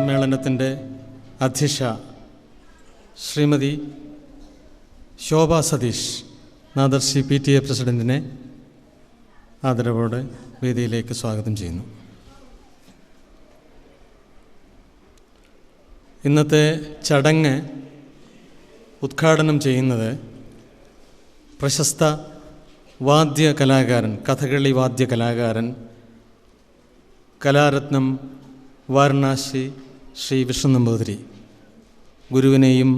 സമ്മേളനത്തിൻ്റെ അധ്യക്ഷ ശ്രീമതി ശോഭ സതീഷ്, നാദർശി PTA പ്രസിഡൻറ്റിനെ ആദരവോടെ വേദിയിലേക്ക് സ്വാഗതം ചെയ്യുന്നു. ഇന്നത്തെ ചടങ്ങ് ഉദ്ഘാടനം ചെയ്യുന്നത് പ്രശസ്ത വാദ്യ കലാകാരൻ, കഥകളി വാദ്യ കലാകാരൻ, കലാരത്നം വാരണാസി ശ്രീ വിഷ്ണു നമ്പൂതിരി. ഗുരുവിനെയും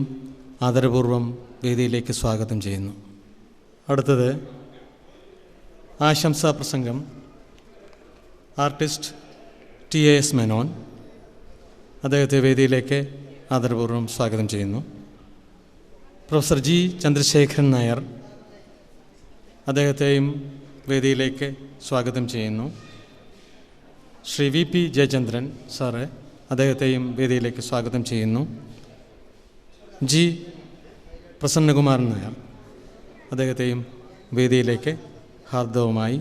ആദരപൂർവം വേദിയിലേക്ക് സ്വാഗതം ചെയ്യുന്നു. അടുത്തത് ആശംസാ പ്രസംഗം ആർട്ടിസ്റ്റ് TAS മേനോൻ. അദ്ദേഹത്തെ വേദിയിലേക്ക് ആദരപൂർവം സ്വാഗതം ചെയ്യുന്നു. പ്രൊഫസർ G ചന്ദ്രശേഖരൻ നായർ, അദ്ദേഹത്തെയും വേദിയിലേക്ക് സ്വാഗതം ചെയ്യുന്നു. ശ്രീ VP ജയചന്ദ്രൻ സാറ്, അദ്ദേഹത്തെയും വേദിയിലേക്ക് സ്വാഗതം ചെയ്യുന്നു. G പ്രസന്നകുമാരൻ നായർ, അദ്ദേഹത്തെയും വേദിയിലേക്ക് ഹാർദവമായി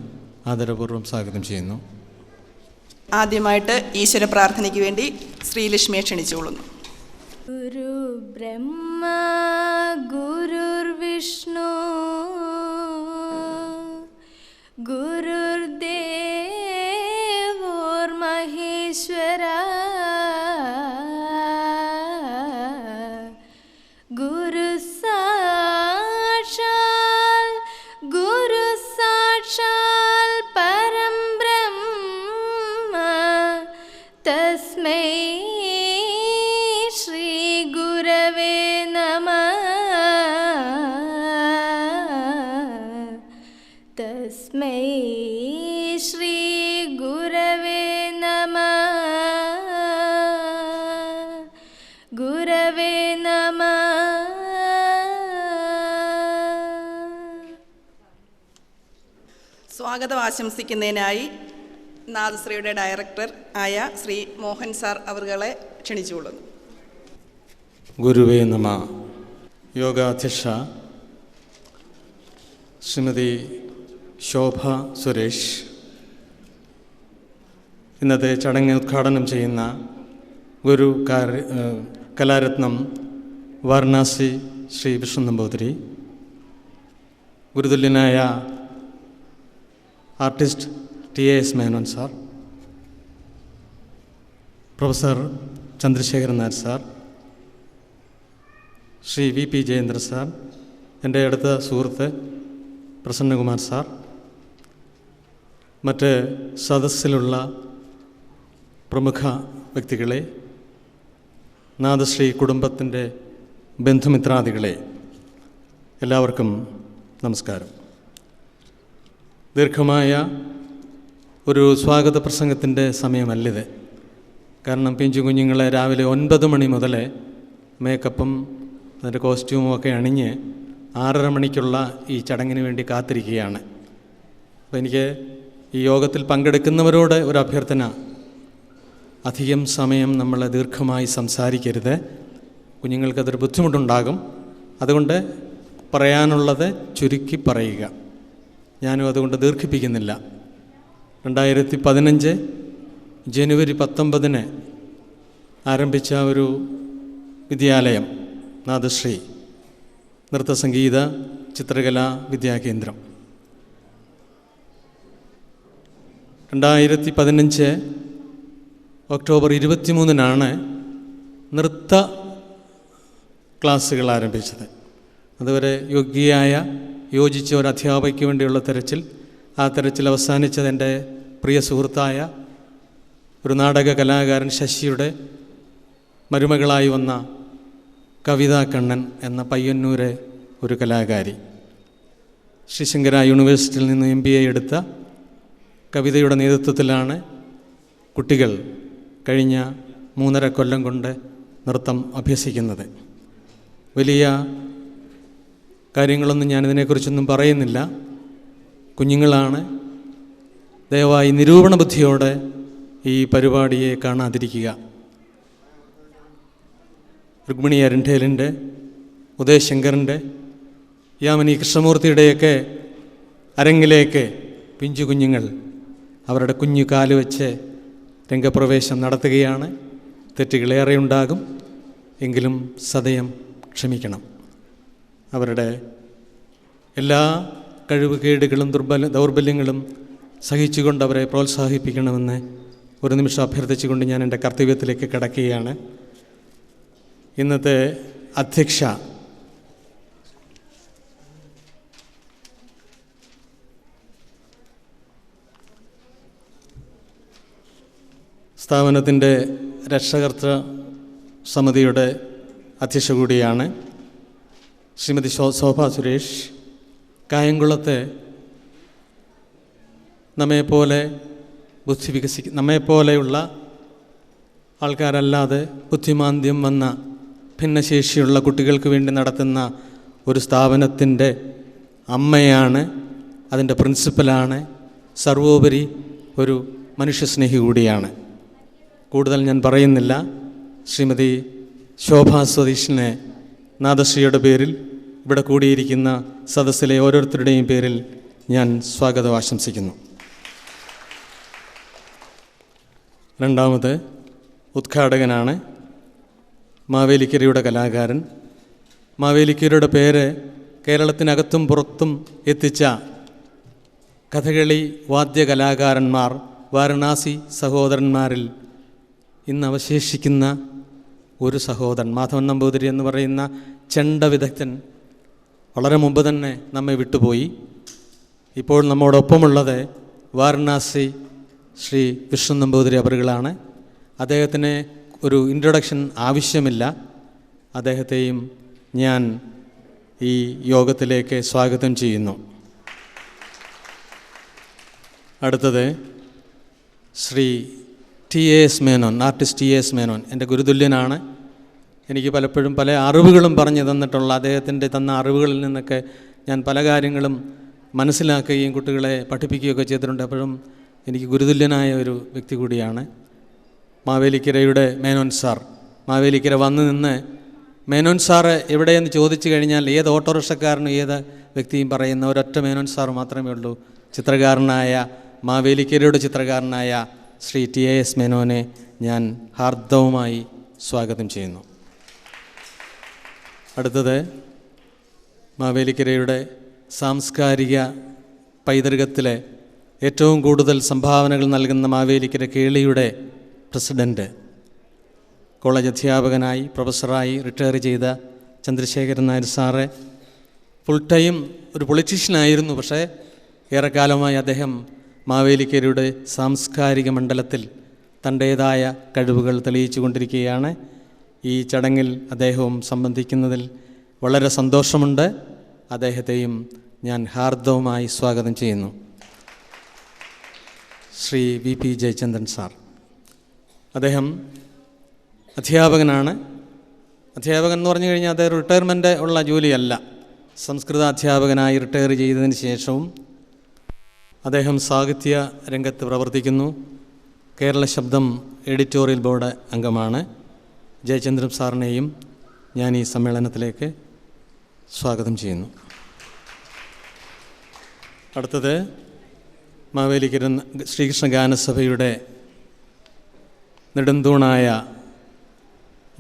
ആദരപൂർവ്വം സ്വാഗതം ചെയ്യുന്നു. ആദ്യമായിട്ട് ഈശ്വര പ്രാർത്ഥനയ്ക്ക് വേണ്ടി ശ്രീലക്ഷ്മിയെ ക്ഷണിച്ചുകൊള്ളുന്നു. ഗുരു ബ്രഹ്മ ഗുരുർവിഷ്ണു ഗുരുർദേവോർമഹേശ്വര ഗുരു സാക്ഷാൽ പരം ബ്രഹ്മ തസ്മൈ ശ്രീ ഗുരവേ നമഃ. തസ്മൈ ശ്രീ ഗുരവേ നമഃ. ഗുരവേ നമഃ. സ്വാഗതം ആശംസിക്കുന്നതിനായി നാദശ്രീയുടെ ഡയറക്ടർ ആയ ശ്രീ മോഹൻ സാർ അവരുകളെ ക്ഷണിച്ചുകൊള്ളുന്നു. ഗുരുവേ നമ. യോഗാധ്യക്ഷ ശ്രീമതി ശോഭ സുരേഷ്, ഇന്നത്തെ ചടങ്ങ് ഉദ്ഘാടനം ചെയ്യുന്ന കലാരത്നം വാരണാസി ശ്രീ വിഷ്ണു നമ്പൂതിരി, ഗുരുതുല്യനായ artist TAS Menon sir, professor Chandrasekharan Nair sir, Shri VP Jayendra sir, എൻ്റെ അടുത്ത സുഹൃത്ത് പ്രസന്നകുമാർ സാർ, മറ്റ് സദസ്സിലുള്ള പ്രമുഖ വ്യക്തികളെ, നാദശ്രീ കുടുംബത്തിൻ്റെ ബന്ധുമിത്രാദികളെ, എല്ലാവർക്കും നമസ്കാരം. ദീർഘമായ ഒരു സ്വാഗത പ്രസംഗത്തിൻ്റെ സമയമല്ലിത്. കാരണം പിഞ്ചു കുഞ്ഞുങ്ങളെ രാവിലെ 9 മണി മുതൽ മേക്കപ്പും അതിൻ്റെ കോസ്റ്റ്യൂമും ഒക്കെ അണിഞ്ഞ് 6:30 മണിക്കുള്ള ഈ ചടങ്ങിന് വേണ്ടി കാത്തിരിക്കുകയാണ്. അപ്പോൾ എനിക്ക് ഈ യോഗത്തിൽ പങ്കെടുക്കുന്നവരോട് ഒരു അഭ്യർത്ഥന, അധികം സമയം നമ്മൾ ദീർഘമായി സംസാരിക്കരുത്. കുഞ്ഞുങ്ങൾക്കതൊരു ബുദ്ധിമുട്ടുണ്ടാകും. അതുകൊണ്ട് പറയാനുള്ളത് ചുരുക്കി പറയുക. ഞാനും അതുകൊണ്ട് ദീർഘിപ്പിക്കുന്നില്ല. 2015 ജനുവരി 19 ആരംഭിച്ച ഒരു വിദ്യാലയം, നാദശ്രീ നൃത്തസംഗീത ചിത്രകലാ വിദ്യാകേന്ദ്രം. 2015 ഒക്ടോബർ 23 നൃത്ത ക്ലാസ്സുകൾ ആരംഭിച്ചത്. അതുവരെ യോജിച്ച ഒരു അധ്യാപകയ്ക്ക് വേണ്ടിയുള്ള തെരച്ചിൽ. ആ തെരച്ചിൽ അവസാനിച്ചത് എൻ്റെ പ്രിയ സുഹൃത്തായ ഒരു നാടക കലാകാരൻ ശശിയുടെ മരുമകളായി വന്ന കവിതാ കണ്ണൻ എന്ന പയ്യന്നൂരെ ഒരു കലാകാരി, ശ്രീശങ്കര യൂണിവേഴ്സിറ്റിയിൽ നിന്ന് MBA എടുത്ത കവിതയുടെ നേതൃത്വത്തിലാണ് കുട്ടികൾ കഴിഞ്ഞ 3.5 കൊല്ലം കൊണ്ട് നൃത്തം അഭ്യസിക്കുന്നത്. വലിയ കാര്യങ്ങളൊന്നും ഞാനിതിനെക്കുറിച്ചൊന്നും പറയുന്നില്ല. കുഞ്ഞുങ്ങളാണ്. ദയവായി നിരൂപണ ബുദ്ധിയോടെ ഈ പരിപാടിയെ കാണാതിരിക്കുക. രുക്മിണി അരണ്ഠേലിൻ്റെ, ഉദയശങ്കറിൻ്റെ, യാമിനി കൃഷ്ണമൂർത്തിയുടെയൊക്കെ അരങ്ങിലേക്ക് പിഞ്ചു കുഞ്ഞുങ്ങൾ അവരുടെ കുഞ്ഞു കാല് വെച്ച് രംഗപ്രവേശം നടത്തുകയാണ്. തെറ്റുകളേറെ ഉണ്ടാകും. എങ്കിലും സദയം ക്ഷമിക്കണം. അവരുടെ എല്ലാ കഴിവുകേടുകളും ദൗർബല്യങ്ങളും സഹിച്ചുകൊണ്ട് അവരെ പ്രോത്സാഹിപ്പിക്കണമെന്ന് ഒരു നിമിഷം അഭ്യർത്ഥിച്ചുകൊണ്ട് ഞാൻ എൻ്റെ കർത്തവ്യത്തിലേക്ക് കടക്കുകയാണ്. ഇന്നത്തെ അധ്യക്ഷ സ്ഥാപനത്തിൻ്റെ രക്ഷകർത്തൃ സമിതിയുടെ അധ്യക്ഷ കൂടിയാണ് ശ്രീമതി ശോഭ സുരേഷ്. കായംകുളത്തെ നമ്മെപ്പോലെയുള്ള ആൾക്കാരല്ലാതെ ബുദ്ധിമാന്ദ്യം വന്ന ഭിന്നശേഷിയുള്ള കുട്ടികൾക്ക് വേണ്ടി നടത്തുന്ന ഒരു സ്ഥാപനത്തിൻ്റെ അമ്മയാണ്, അതിൻ്റെ പ്രിൻസിപ്പലാണ്, സർവോപരി ഒരു മനുഷ്യസ്നേഹി കൂടിയാണ്. കൂടുതൽ ഞാൻ പറയുന്നില്ല. ശ്രീമതി ശോഭാ സതീഷിനെ നാദശ്രീയുടെ പേരിൽ ഇവിടെ കൂടിയിരിക്കുന്ന സദസ്സിലെ ഓരോരുത്തരുടെയും പേരിൽ ഞാൻ സ്വാഗതം ആശംസിക്കുന്നു. രണ്ടാമത് ഉദ്ഘാടകനാണ് മാവേലിക്കരയുടെ കലാകാരൻ. മാവേലിക്കരയുടെ പേര് കേരളത്തിനകത്തും പുറത്തും എത്തിച്ച കഥകളി വാദ്യകലാകാരന്മാർ, വാരണാസി സഹോദരന്മാരിൽ ഇന്ന് അവശേഷിക്കുന്ന ഒരു സഹോദരൻ മാധവൻ നമ്പൂതിരി എന്ന് പറയുന്ന ചെണ്ട വിദഗ്ധൻ വളരെ മുമ്പ് തന്നെ നമ്മെ വിട്ടുപോയി. ഇപ്പോൾ നമ്മോടൊപ്പമുള്ളത് വാരണാസി ശ്രീ വിഷ്ണു നമ്പൂതിരി അവറുകളാണ്. അദ്ദേഹത്തിന് ഒരു ഇൻട്രൊഡക്ഷൻ ആവശ്യമില്ല. അദ്ദേഹത്തെയും ഞാൻ ഈ യോഗത്തിലേക്ക് സ്വാഗതം ചെയ്യുന്നു. അടുത്തത് ശ്രീ ടി.എ.എസ്. മേനോൻ, ആർട്ടിസ്റ്റ് ടി.എ.എസ്. മേനോൻ എൻ്റെ ഗുരുതുല്യനാണ്. എനിക്ക് പലപ്പോഴും പല അറിവുകളും പറഞ്ഞു തന്നിട്ടുള്ള അദ്ദേഹത്തിൻ്റെ തന്ന അറിവുകളിൽ നിന്നൊക്കെ ഞാൻ പല കാര്യങ്ങളും മനസ്സിലാക്കുകയും കുട്ടികളെ പഠിപ്പിക്കുകയൊക്കെ ചെയ്തിട്ടുണ്ട്. അപ്പോഴും എനിക്ക് ഗുരുതുല്യനായ ഒരു വ്യക്തി കൂടിയാണ് മാവേലിക്കരയുടെ മേനോൻ സാർ. മാവേലിക്കര വന്നു നിന്ന് മേനോൻ സാറ് എവിടെയെന്ന് ചോദിച്ചു കഴിഞ്ഞാൽ ഏത് ഓട്ടോറിക്ഷക്കാരനും ഏത് വ്യക്തിയും പറയുന്ന ഒരൊറ്റ മേനോൻ സാർ മാത്രമേ ഉള്ളൂ. ചിത്രകാരനായ മാവേലിക്കരയുടെ ചിത്രകാരനായ ശ്രീ ടി.എ.എസ്. മേനോനെ ഞാൻ ഹാർദവമായി സ്വാഗതം ചെയ്യുന്നു. അടുത്തത് മാവേലിക്കരയുടെ സാംസ്കാരിക പൈതൃകത്തിലെ ഏറ്റവും കൂടുതൽ സംഭാവനകൾ നൽകുന്ന മാവേലിക്കര കേളിയുടെ പ്രസിഡൻറ്റ്, കോളേജ് അധ്യാപകനായി പ്രൊഫസറായി റിട്ടയർ ചെയ്ത Chandrasekharan Nair sir full time ഒരു പൊളിറ്റീഷ്യനായിരുന്നു. പക്ഷേ ഏറെക്കാലമായി അദ്ദേഹം മാവേലിക്കരയുടെ സാംസ്കാരിക മണ്ഡലത്തിൽ തൻ്റേതായ കഴിവുകൾ തെളിയിച്ചു കൊണ്ടിരിക്കുകയാണ്. ഈ ചടങ്ങിൽ അദ്ദേഹവും സംബന്ധിക്കുന്നതിൽ വളരെ സന്തോഷമുണ്ട്. അദ്ദേഹത്തെയും ഞാൻ ഹാർദവമായി സ്വാഗതം ചെയ്യുന്നു. ശ്രീ വി പി ജയചന്ദ്രൻ സാർ, അദ്ദേഹം അധ്യാപകനാണ്. അധ്യാപകൻ എന്ന് പറഞ്ഞു കഴിഞ്ഞാൽ അദ്ദേഹം റിട്ടയർമെൻ്റ് ഉള്ള ജോലിയല്ല. സംസ്കൃത അധ്യാപകനായി റിട്ടയർ ചെയ്തതിന് ശേഷവും അദ്ദേഹം സാഹിത്യ രംഗത്ത് പ്രവർത്തിക്കുന്നു. കേരള ശബ്ദം എഡിറ്റോറിയൽ ബോർഡ് അംഗമാണ്. ജയചന്ദ്രൻ സാറിനെയും ഞാൻ ഈ സമ്മേളനത്തിലേക്ക് സ്വാഗതം ചെയ്യുന്നു. അടുത്തത് മാവേലിക്കര ശ്രീകൃഷ്ണ ഗാനസഭയുടെ നെടുന്തൂണായ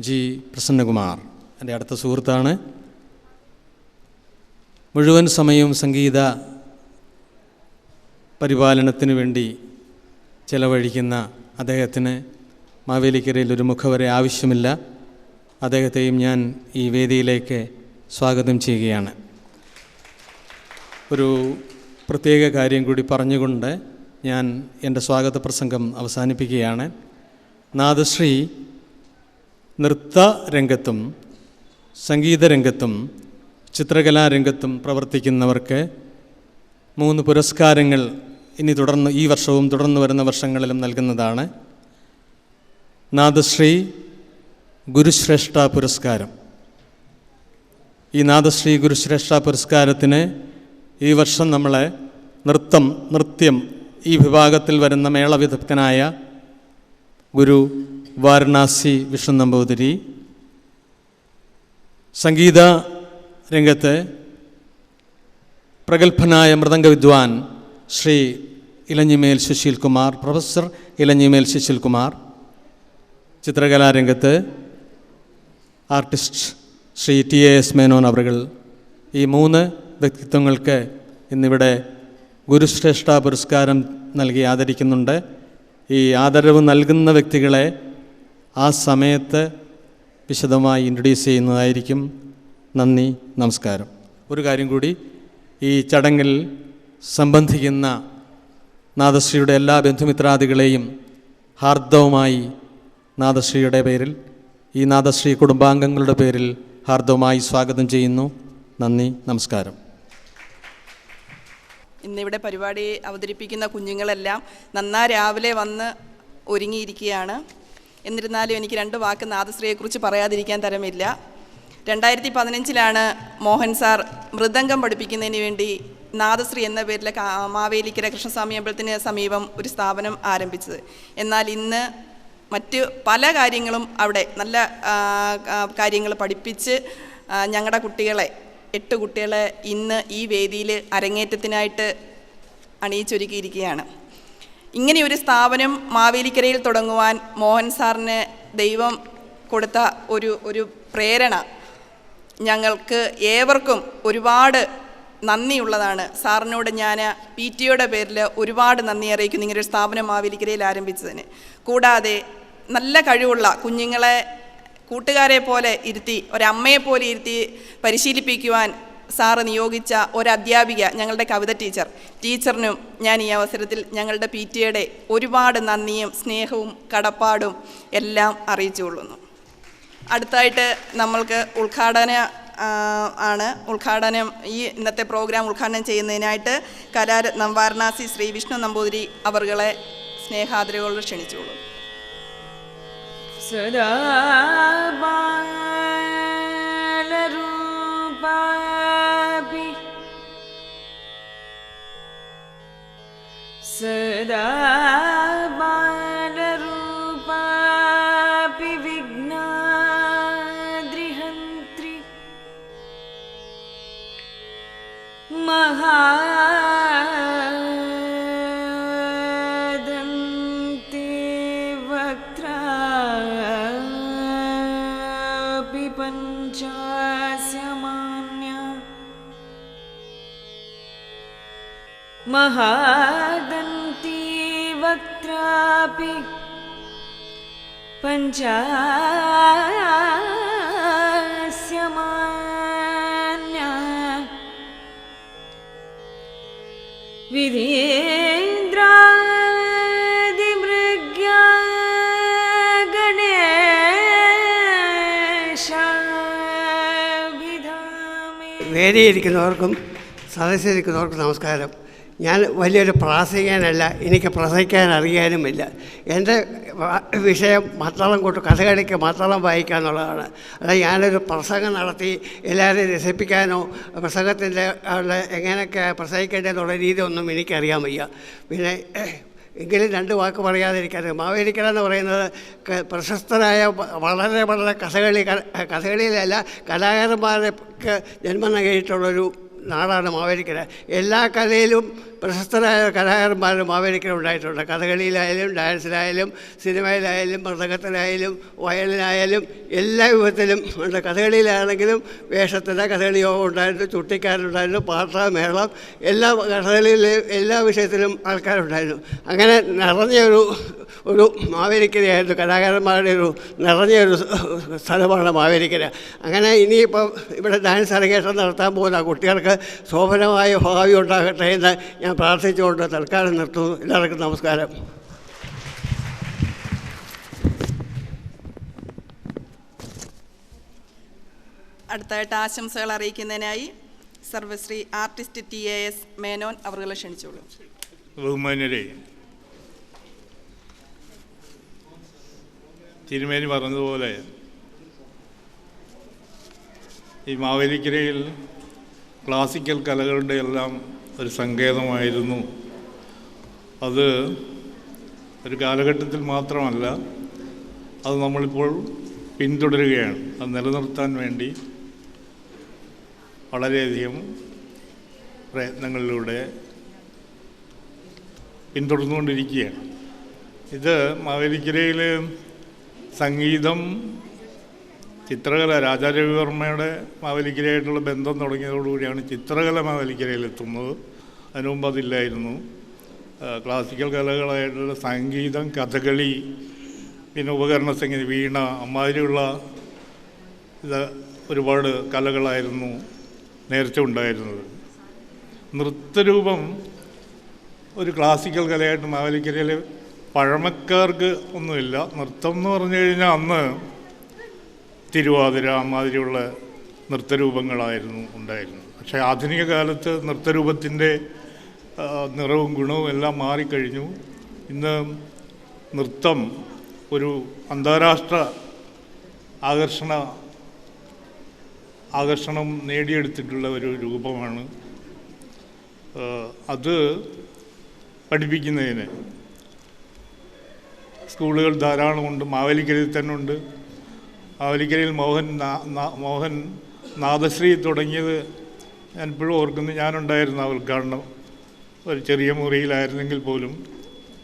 ജി പ്രസന്നകുമാർ എൻ്റെ അടുത്ത സുഹൃത്താണ്. മുഴുവൻ സമയവും സംഗീത പരിപാലനത്തിന് വേണ്ടി ചെലവഴിക്കുന്ന അദ്ദേഹത്തിന് മാവേലിക്കരയിൽ ഒരു മുഖവരെ ആവശ്യമില്ല. അദ്ദേഹത്തെയും ഞാൻ ഈ വേദിയിലേക്ക് സ്വാഗതം ചെയ്യുകയാണ്. ഒരു പ്രത്യേക കാര്യം കൂടി പറഞ്ഞുകൊണ്ട് ഞാൻ എൻ്റെ സ്വാഗത പ്രസംഗം അവസാനിപ്പിക്കുകയാണ്. നാദശ്രീ നൃത്തരംഗത്തും സംഗീതരംഗത്തും ചിത്രകലാരംഗത്തും പ്രവർത്തിക്കുന്നവർക്ക് 3 പുരസ്കാരങ്ങൾ ഇനി ഈ വർഷവും തുടർന്ന് വരുന്ന വർഷങ്ങളിലും നൽകുന്നതാണ്. നാദശ്രീ ഗുരുശ്രേഷ്ഠ പുരസ്കാരം. ഈ നാദശ്രീ ഗുരുശ്രേഷ്ഠ പുരസ്കാരത്തിന് ഈ വർഷം നമ്മളെ നൃത്യം ഈ വിഭാഗത്തിൽ വരുന്ന മേളവിദഗ്ധനായ ഗുരു വാരണാസി വിഷ്ണു നമ്പൂതിരി, സംഗീത രംഗത്ത് പ്രഗത്ഭനായ മൃദംഗ വിദ്വാൻ ശ്രീ ഇലഞ്ഞിമേൽ സുശീൽ കുമാർ, പ്രൊഫസർ ഇലഞ്ഞിമേൽ സുശീൽ കുമാർ, ചിത്രകലാരംഗത്ത് ആർട്ടിസ്റ്റ് ശ്രീ TAS മേനോൻ അവர்கள் ഈ 3 വ്യക്തിത്വങ്ങൾക്ക് ഇന്നിവിടെ ഗുരുശ്രേഷ്ഠ പുരസ്കാരം നൽകി ആദരിക്കുന്നുണ്ട്. ഈ ആദരവ് നൽകുന്ന വ്യക്തികളെ ആ സമയത്ത് വിശദമായി ഇൻട്രൊഡ്യൂസ് ചെയ്യുന്നതായിരിക്കും. നന്ദി, നമസ്കാരം. ഒരു കാര്യം കൂടി, ഈ ചടങ്ങിൽ സംബന്ധിക്കുന്ന നാദശ്രീയുടെ എല്ലാ ബന്ധുമിത്രാദികളെയും ഹാർദവമായി നാദശ്രീയുടെ പേരിൽ, ഈ നാദശ്രീ കുടുംബാംഗങ്ങളുടെ പേരിൽ ഹാർദവമായി സ്വാഗതം ചെയ്യുന്നു. നന്ദി, നമസ്കാരം. ഇന്നിവിടെ പരിപാടി അവതരിപ്പിക്കുന്ന കുഞ്ഞുങ്ങളെല്ലാം രാവിലെ വന്ന് ഒരുങ്ങിയിരിക്കുകയാണ്. എന്നിരുന്നാലും എനിക്ക് 2 വാക്ക് നാദശ്രീയെക്കുറിച്ച് പറയാതിരിക്കാൻ തരമില്ല. 2015 മോഹൻ സാർ മൃദംഗം പഠിപ്പിക്കുന്നതിന് വേണ്ടി നാദശ്രീ എന്ന പേരിൽ മാവേലിക്കര കൃഷ്ണസ്വാമി അമ്പലത്തിന് സമീപം ഒരു സ്ഥാപനം ആരംഭിച്ചത്. എന്നാൽ ഇന്ന് മറ്റ് പല കാര്യങ്ങളും അവിടെ നല്ല കാര്യങ്ങൾ പഠിപ്പിച്ച് ഞങ്ങളുടെ കുട്ടികളെ 8 കുട്ടികളെ ഇന്ന് ഈ വേദിയിൽ അരങ്ങേറ്റത്തിനായിട്ട് അണിയിച്ചൊരുക്കിയിരിക്കുകയാണ്. ഇങ്ങനെയൊരു സ്ഥാപനം മാവേലിക്കരയിൽ തുടങ്ങുവാൻ മോഹൻ സാറിന് ദൈവം കൊടുത്ത ഒരു പ്രേരണ ഞങ്ങൾക്ക് ഏവർക്കും ഒരുപാട് നന്ദിയുള്ളതാണ്. സാറിനോട് ഞാൻ PTOയുടെ പേരിൽ ഒരുപാട് നന്ദി അറിയിക്കുന്നു ഇങ്ങനൊരു സ്ഥാപനം മാവേലിക്കരയിൽ ആരംഭിച്ചതിന്. കൂടാതെ നല്ല കഴിവുള്ള കുഞ്ഞുങ്ങളെ കൂട്ടുകാരെ പോലെ ഇരുത്തി, ഒരമ്മയെ പോലെ ഇരുത്തി പരിശീലിപ്പിക്കുവാൻ സാറ് നിയോഗിച്ച ഒരധ്യാപിക, ഞങ്ങളുടെ കവിത ടീച്ചറിനും ഞാൻ ഈ അവസരത്തിൽ ഞങ്ങളുടെ PTOയുടെ ഒരുപാട് നന്ദിയും സ്നേഹവും കടപ്പാടും എല്ലാം അറിയിച്ചുകൊള്ളുന്നു. അടുത്തായിട്ട് നമ്മൾക്ക് ഉദ്ഘാടനം ഈ ഇന്നത്തെ പ്രോഗ്രാം ഉദ്ഘാടനം ചെയ്യുന്നതിനായിട്ട് കലാരത്നം വാരണാസി ശ്രീ വിഷ്ണു നമ്പൂതിരി അവർകളെ സ്നേഹാദരവോട് ക്ഷണിച്ചുകൊള്ളും. സദാ ബാലരൂപാഭി സദാ ബാലരൂപാഭി വിഘ്നാദ്രിഹന്ത്രി മഹാദന്തി വക്ത്രാപി പഞ്ചാസ്യമാന്യ മഹാദന്തി വക്ത്രാപി പഞ്ചാസ്യമാന്യ വിധീന്ദ്രാദിമൃഗ്യാ ഗണേശാഭിധാമേ. വേദിയിരിക്കുന്നവർക്കും സദസ്സിലിരിക്കുന്നവർക്കും നമസ്കാരം. ഞാൻ വലിയൊരു പ്രാസംഗികനല്ല, എനിക്ക് പ്രസംഗിക്കാൻ അറിയാനുമില്ല. എൻ്റെ വിഷയം മത്തളം കൊണ്ട് കഥകളിക്ക് മത്തളം വായിക്കുക എന്നുള്ളതാണ്. അതായത് ഞാനൊരു പ്രസംഗം നടത്തി എല്ലാവരെയും രസിപ്പിക്കാനോ പ്രസംഗത്തിൻ്റെ എങ്ങനെയൊക്കെ പ്രസംഗിക്കേണ്ടതെന്നുള്ള രീതി ഒന്നും എനിക്കറിയാൻ വയ്യ. പിന്നെ എങ്കിലും 2 വാക്ക് പറയാതിരിക്കാറ്. മാവേലിക്കര എന്ന് പറയുന്നത് പ്രശസ്തരായ വളരെ വളരെ കഥകളിയിലല്ല കലാകാരന്മാർക്ക് ജന്മം നൽകിയിട്ടുള്ളൊരു നാടാണ് മാവേലിക്കര. എല്ലാ കലയിലും പ്രശസ്തരായ കലാകാരന്മാരും മാവേലിക്കര ഉണ്ടായിട്ടുണ്ട്. കഥകളിയിലായാലും ഡാൻസിലായാലും സിനിമയിലായാലും മൃദംഗത്തിലായാലും വയലിനായാലും എല്ലാ വിധത്തിലും ഉണ്ട്. കഥകളിയിലാണെങ്കിലും വേഷത്തിന് കഥകളി യോഗം ഉണ്ടായിരുന്നു, ചുട്ടിക്കാരുണ്ടായിരുന്നു, പാട്ട മേളം, എല്ലാ കഥകളിയിലും എല്ലാ വിഷയത്തിലും ആൾക്കാരുണ്ടായിരുന്നു. അങ്ങനെ നിറഞ്ഞൊരു മാവേലിക്കരയായിരുന്നു. കലാകാരന്മാരുടെ നിറഞ്ഞൊരു സ്ഥലമാണ് മാവേലിക്കര. അങ്ങനെ ഇനിയിപ്പം ഇവിടെ ഡാൻസ് അരങ്ങേറ്റം നടത്താൻ പോകുന്ന കുട്ടികൾക്ക് ശോഭനമായ ഭാവി ഉണ്ടാകട്ടെ എന്ന് ഞാൻ പ്രാർത്ഥിച്ചുകൊണ്ട് തൽക്കാലം നിർത്തുന്നു. എല്ലാവർക്കും നമസ്കാരം. അടുത്തായിട്ട് ആശംസകൾ അറിയിക്കുന്നതിനായി സർവശ്രീ ആർട്ടിസ്റ്റ് TAS മേനോൻ അവർകളെ ക്ഷണിച്ചോളൂ. ബഹുമാന്യരെ, തിരുമേനി പറഞ്ഞതുപോലെ ഈ മാവേലിക്കരയിൽ ക്ലാസിക്കൽ കലകളുടെ എല്ലാം ഒരു സങ്കേതമായിരുന്നു. അത് ഒരു കാലഘട്ടത്തിൽ മാത്രമല്ല, അത് നമ്മളിപ്പോൾ പിന്തുടരുകയാണ്. അത് നിലനിർത്താൻ വേണ്ടി വളരെയധികം പ്രയത്നങ്ങളിലൂടെ പിന്തുടർന്നുകൊണ്ടിരിക്കുകയാണ്. ഇത് മാവേലിക്കരയിൽ സംഗീതം, ചിത്രകല, രാജാരവിവർമ്മയുടെ മാവേലിക്കരയായിട്ടുള്ള ബന്ധം തുടങ്ങിയതോടുകൂടിയാണ് ചിത്രകല മാവേലിക്കരയിലെത്തുന്നത്. അതിനു മുമ്പ് അതില്ലായിരുന്നു. ക്ലാസിക്കൽ കലകളായിട്ടുള്ള സംഗീതം, കഥകളി, പിന്നെ ഉപകരണ സംഗീതം, വീണ, അമ്മാതിരിയുള്ള ഇത് ഒരുപാട് കലകളായിരുന്നു നേരത്തെ ഉണ്ടായിരുന്നത്. നൃത്തരൂപം ഒരു ക്ലാസിക്കൽ കലയായിട്ട് മാവേലിക്കരയിൽ പഴമക്കാർക്ക് ഒന്നുമില്ല. നൃത്തം എന്ന് പറഞ്ഞു കഴിഞ്ഞാൽ അന്ന് തിരുവാതിര, അമ്മാതിരിയുള്ള നൃത്തരൂപങ്ങളായിരുന്നു ഉണ്ടായിരുന്നത്. പക്ഷേ ആധുനിക കാലത്ത് നൃത്തരൂപത്തിൻ്റെ നിറവും ഗുണവും എല്ലാം മാറിക്കഴിഞ്ഞു. ഇന്ന് നൃത്തം ഒരു അന്താരാഷ്ട്ര ആകർഷണം നേടിയെടുത്തിട്ടുള്ള ഒരു രൂപമാണ്. അത് പഠിപ്പിക്കുന്നതിന് സ്കൂളുകൾ ധാരാളമുണ്ട്. മാവേലിക്കരയിൽ തന്നെ ഉണ്ട്. മാവേലിക്കരയിൽ മോഹൻ നാദശ്രീ തുടങ്ങിയത് ഞാൻ ഇപ്പോഴും ഓർക്കുന്നു. ഞാനുണ്ടായിരുന്നു ആ ഉദ്ഘാടനം. ഒരു ചെറിയ മുറിയിലായിരുന്നെങ്കിൽ പോലും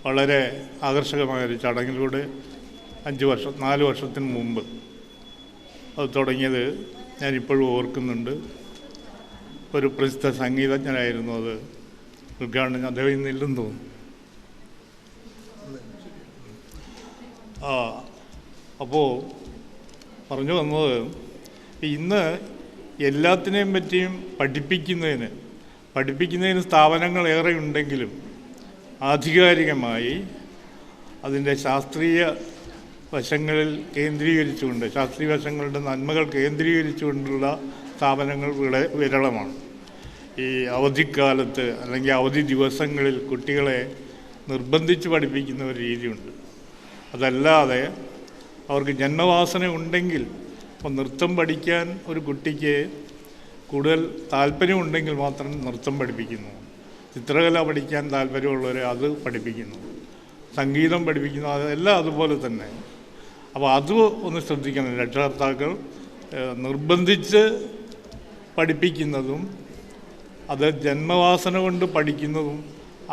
വളരെ ആകർഷകമായൊരു ചടങ്ങിലൂടെ 4 വർഷത്തിന് മുമ്പ് അത് തുടങ്ങിയത് ഞാനിപ്പോഴും ഓർക്കുന്നുണ്ട്. ഒരു പ്രസിദ്ധ സംഗീതജ്ഞനായിരുന്നു അത് ഉദ്ഘാടനം. അദ്ദേഹം ഇന്നില്ലെന്ന് തോന്നുന്നു. അപ്പോൾ പറഞ്ഞു വന്നത്, ഇന്ന് എല്ലാത്തിനെയും പറ്റിയും പഠിപ്പിക്കുന്നതിന് സ്ഥാപനങ്ങൾ ഏറെ ഉണ്ടെങ്കിലും ആധികാരികമായി അതിൻ്റെ ശാസ്ത്രീയ വശങ്ങളിൽ കേന്ദ്രീകരിച്ചുകൊണ്ട്, ശാസ്ത്രീയ വശങ്ങളുടെ നന്മകൾ കേന്ദ്രീകരിച്ചുകൊണ്ടുള്ള സ്ഥാപനങ്ങൾ വിരളമാണ്. ഈ അവധിക്കാലത്ത് അല്ലെങ്കിൽ അവധി ദിവസങ്ങളിൽ കുട്ടികളെ നിർബന്ധിച്ച് പഠിപ്പിക്കുന്ന ഒരു രീതിയുണ്ട്. അതല്ലാതെ അവർക്ക് ജന്മവാസന ഉണ്ടെങ്കിൽ, അപ്പോൾ നൃത്തം പഠിക്കാൻ ഒരു കുട്ടിക്ക് കൂടുതൽ താല്പര്യമുണ്ടെങ്കിൽ മാത്രം നൃത്തം പഠിപ്പിക്കുന്നു. ചിത്രകല പഠിക്കാൻ താല്പര്യമുള്ളവരെ അത് പഠിപ്പിക്കുന്നു. സംഗീതം പഠിപ്പിക്കുന്നു. അതെല്ലാം അതുപോലെ തന്നെ. അപ്പോൾ അത് ഒന്ന് ശ്രദ്ധിക്കണം. രക്ഷകർത്താക്കൾ നിർബന്ധിച്ച് പഠിപ്പിക്കുന്നതും അത് ജന്മവാസന കൊണ്ട് പഠിക്കുന്നതും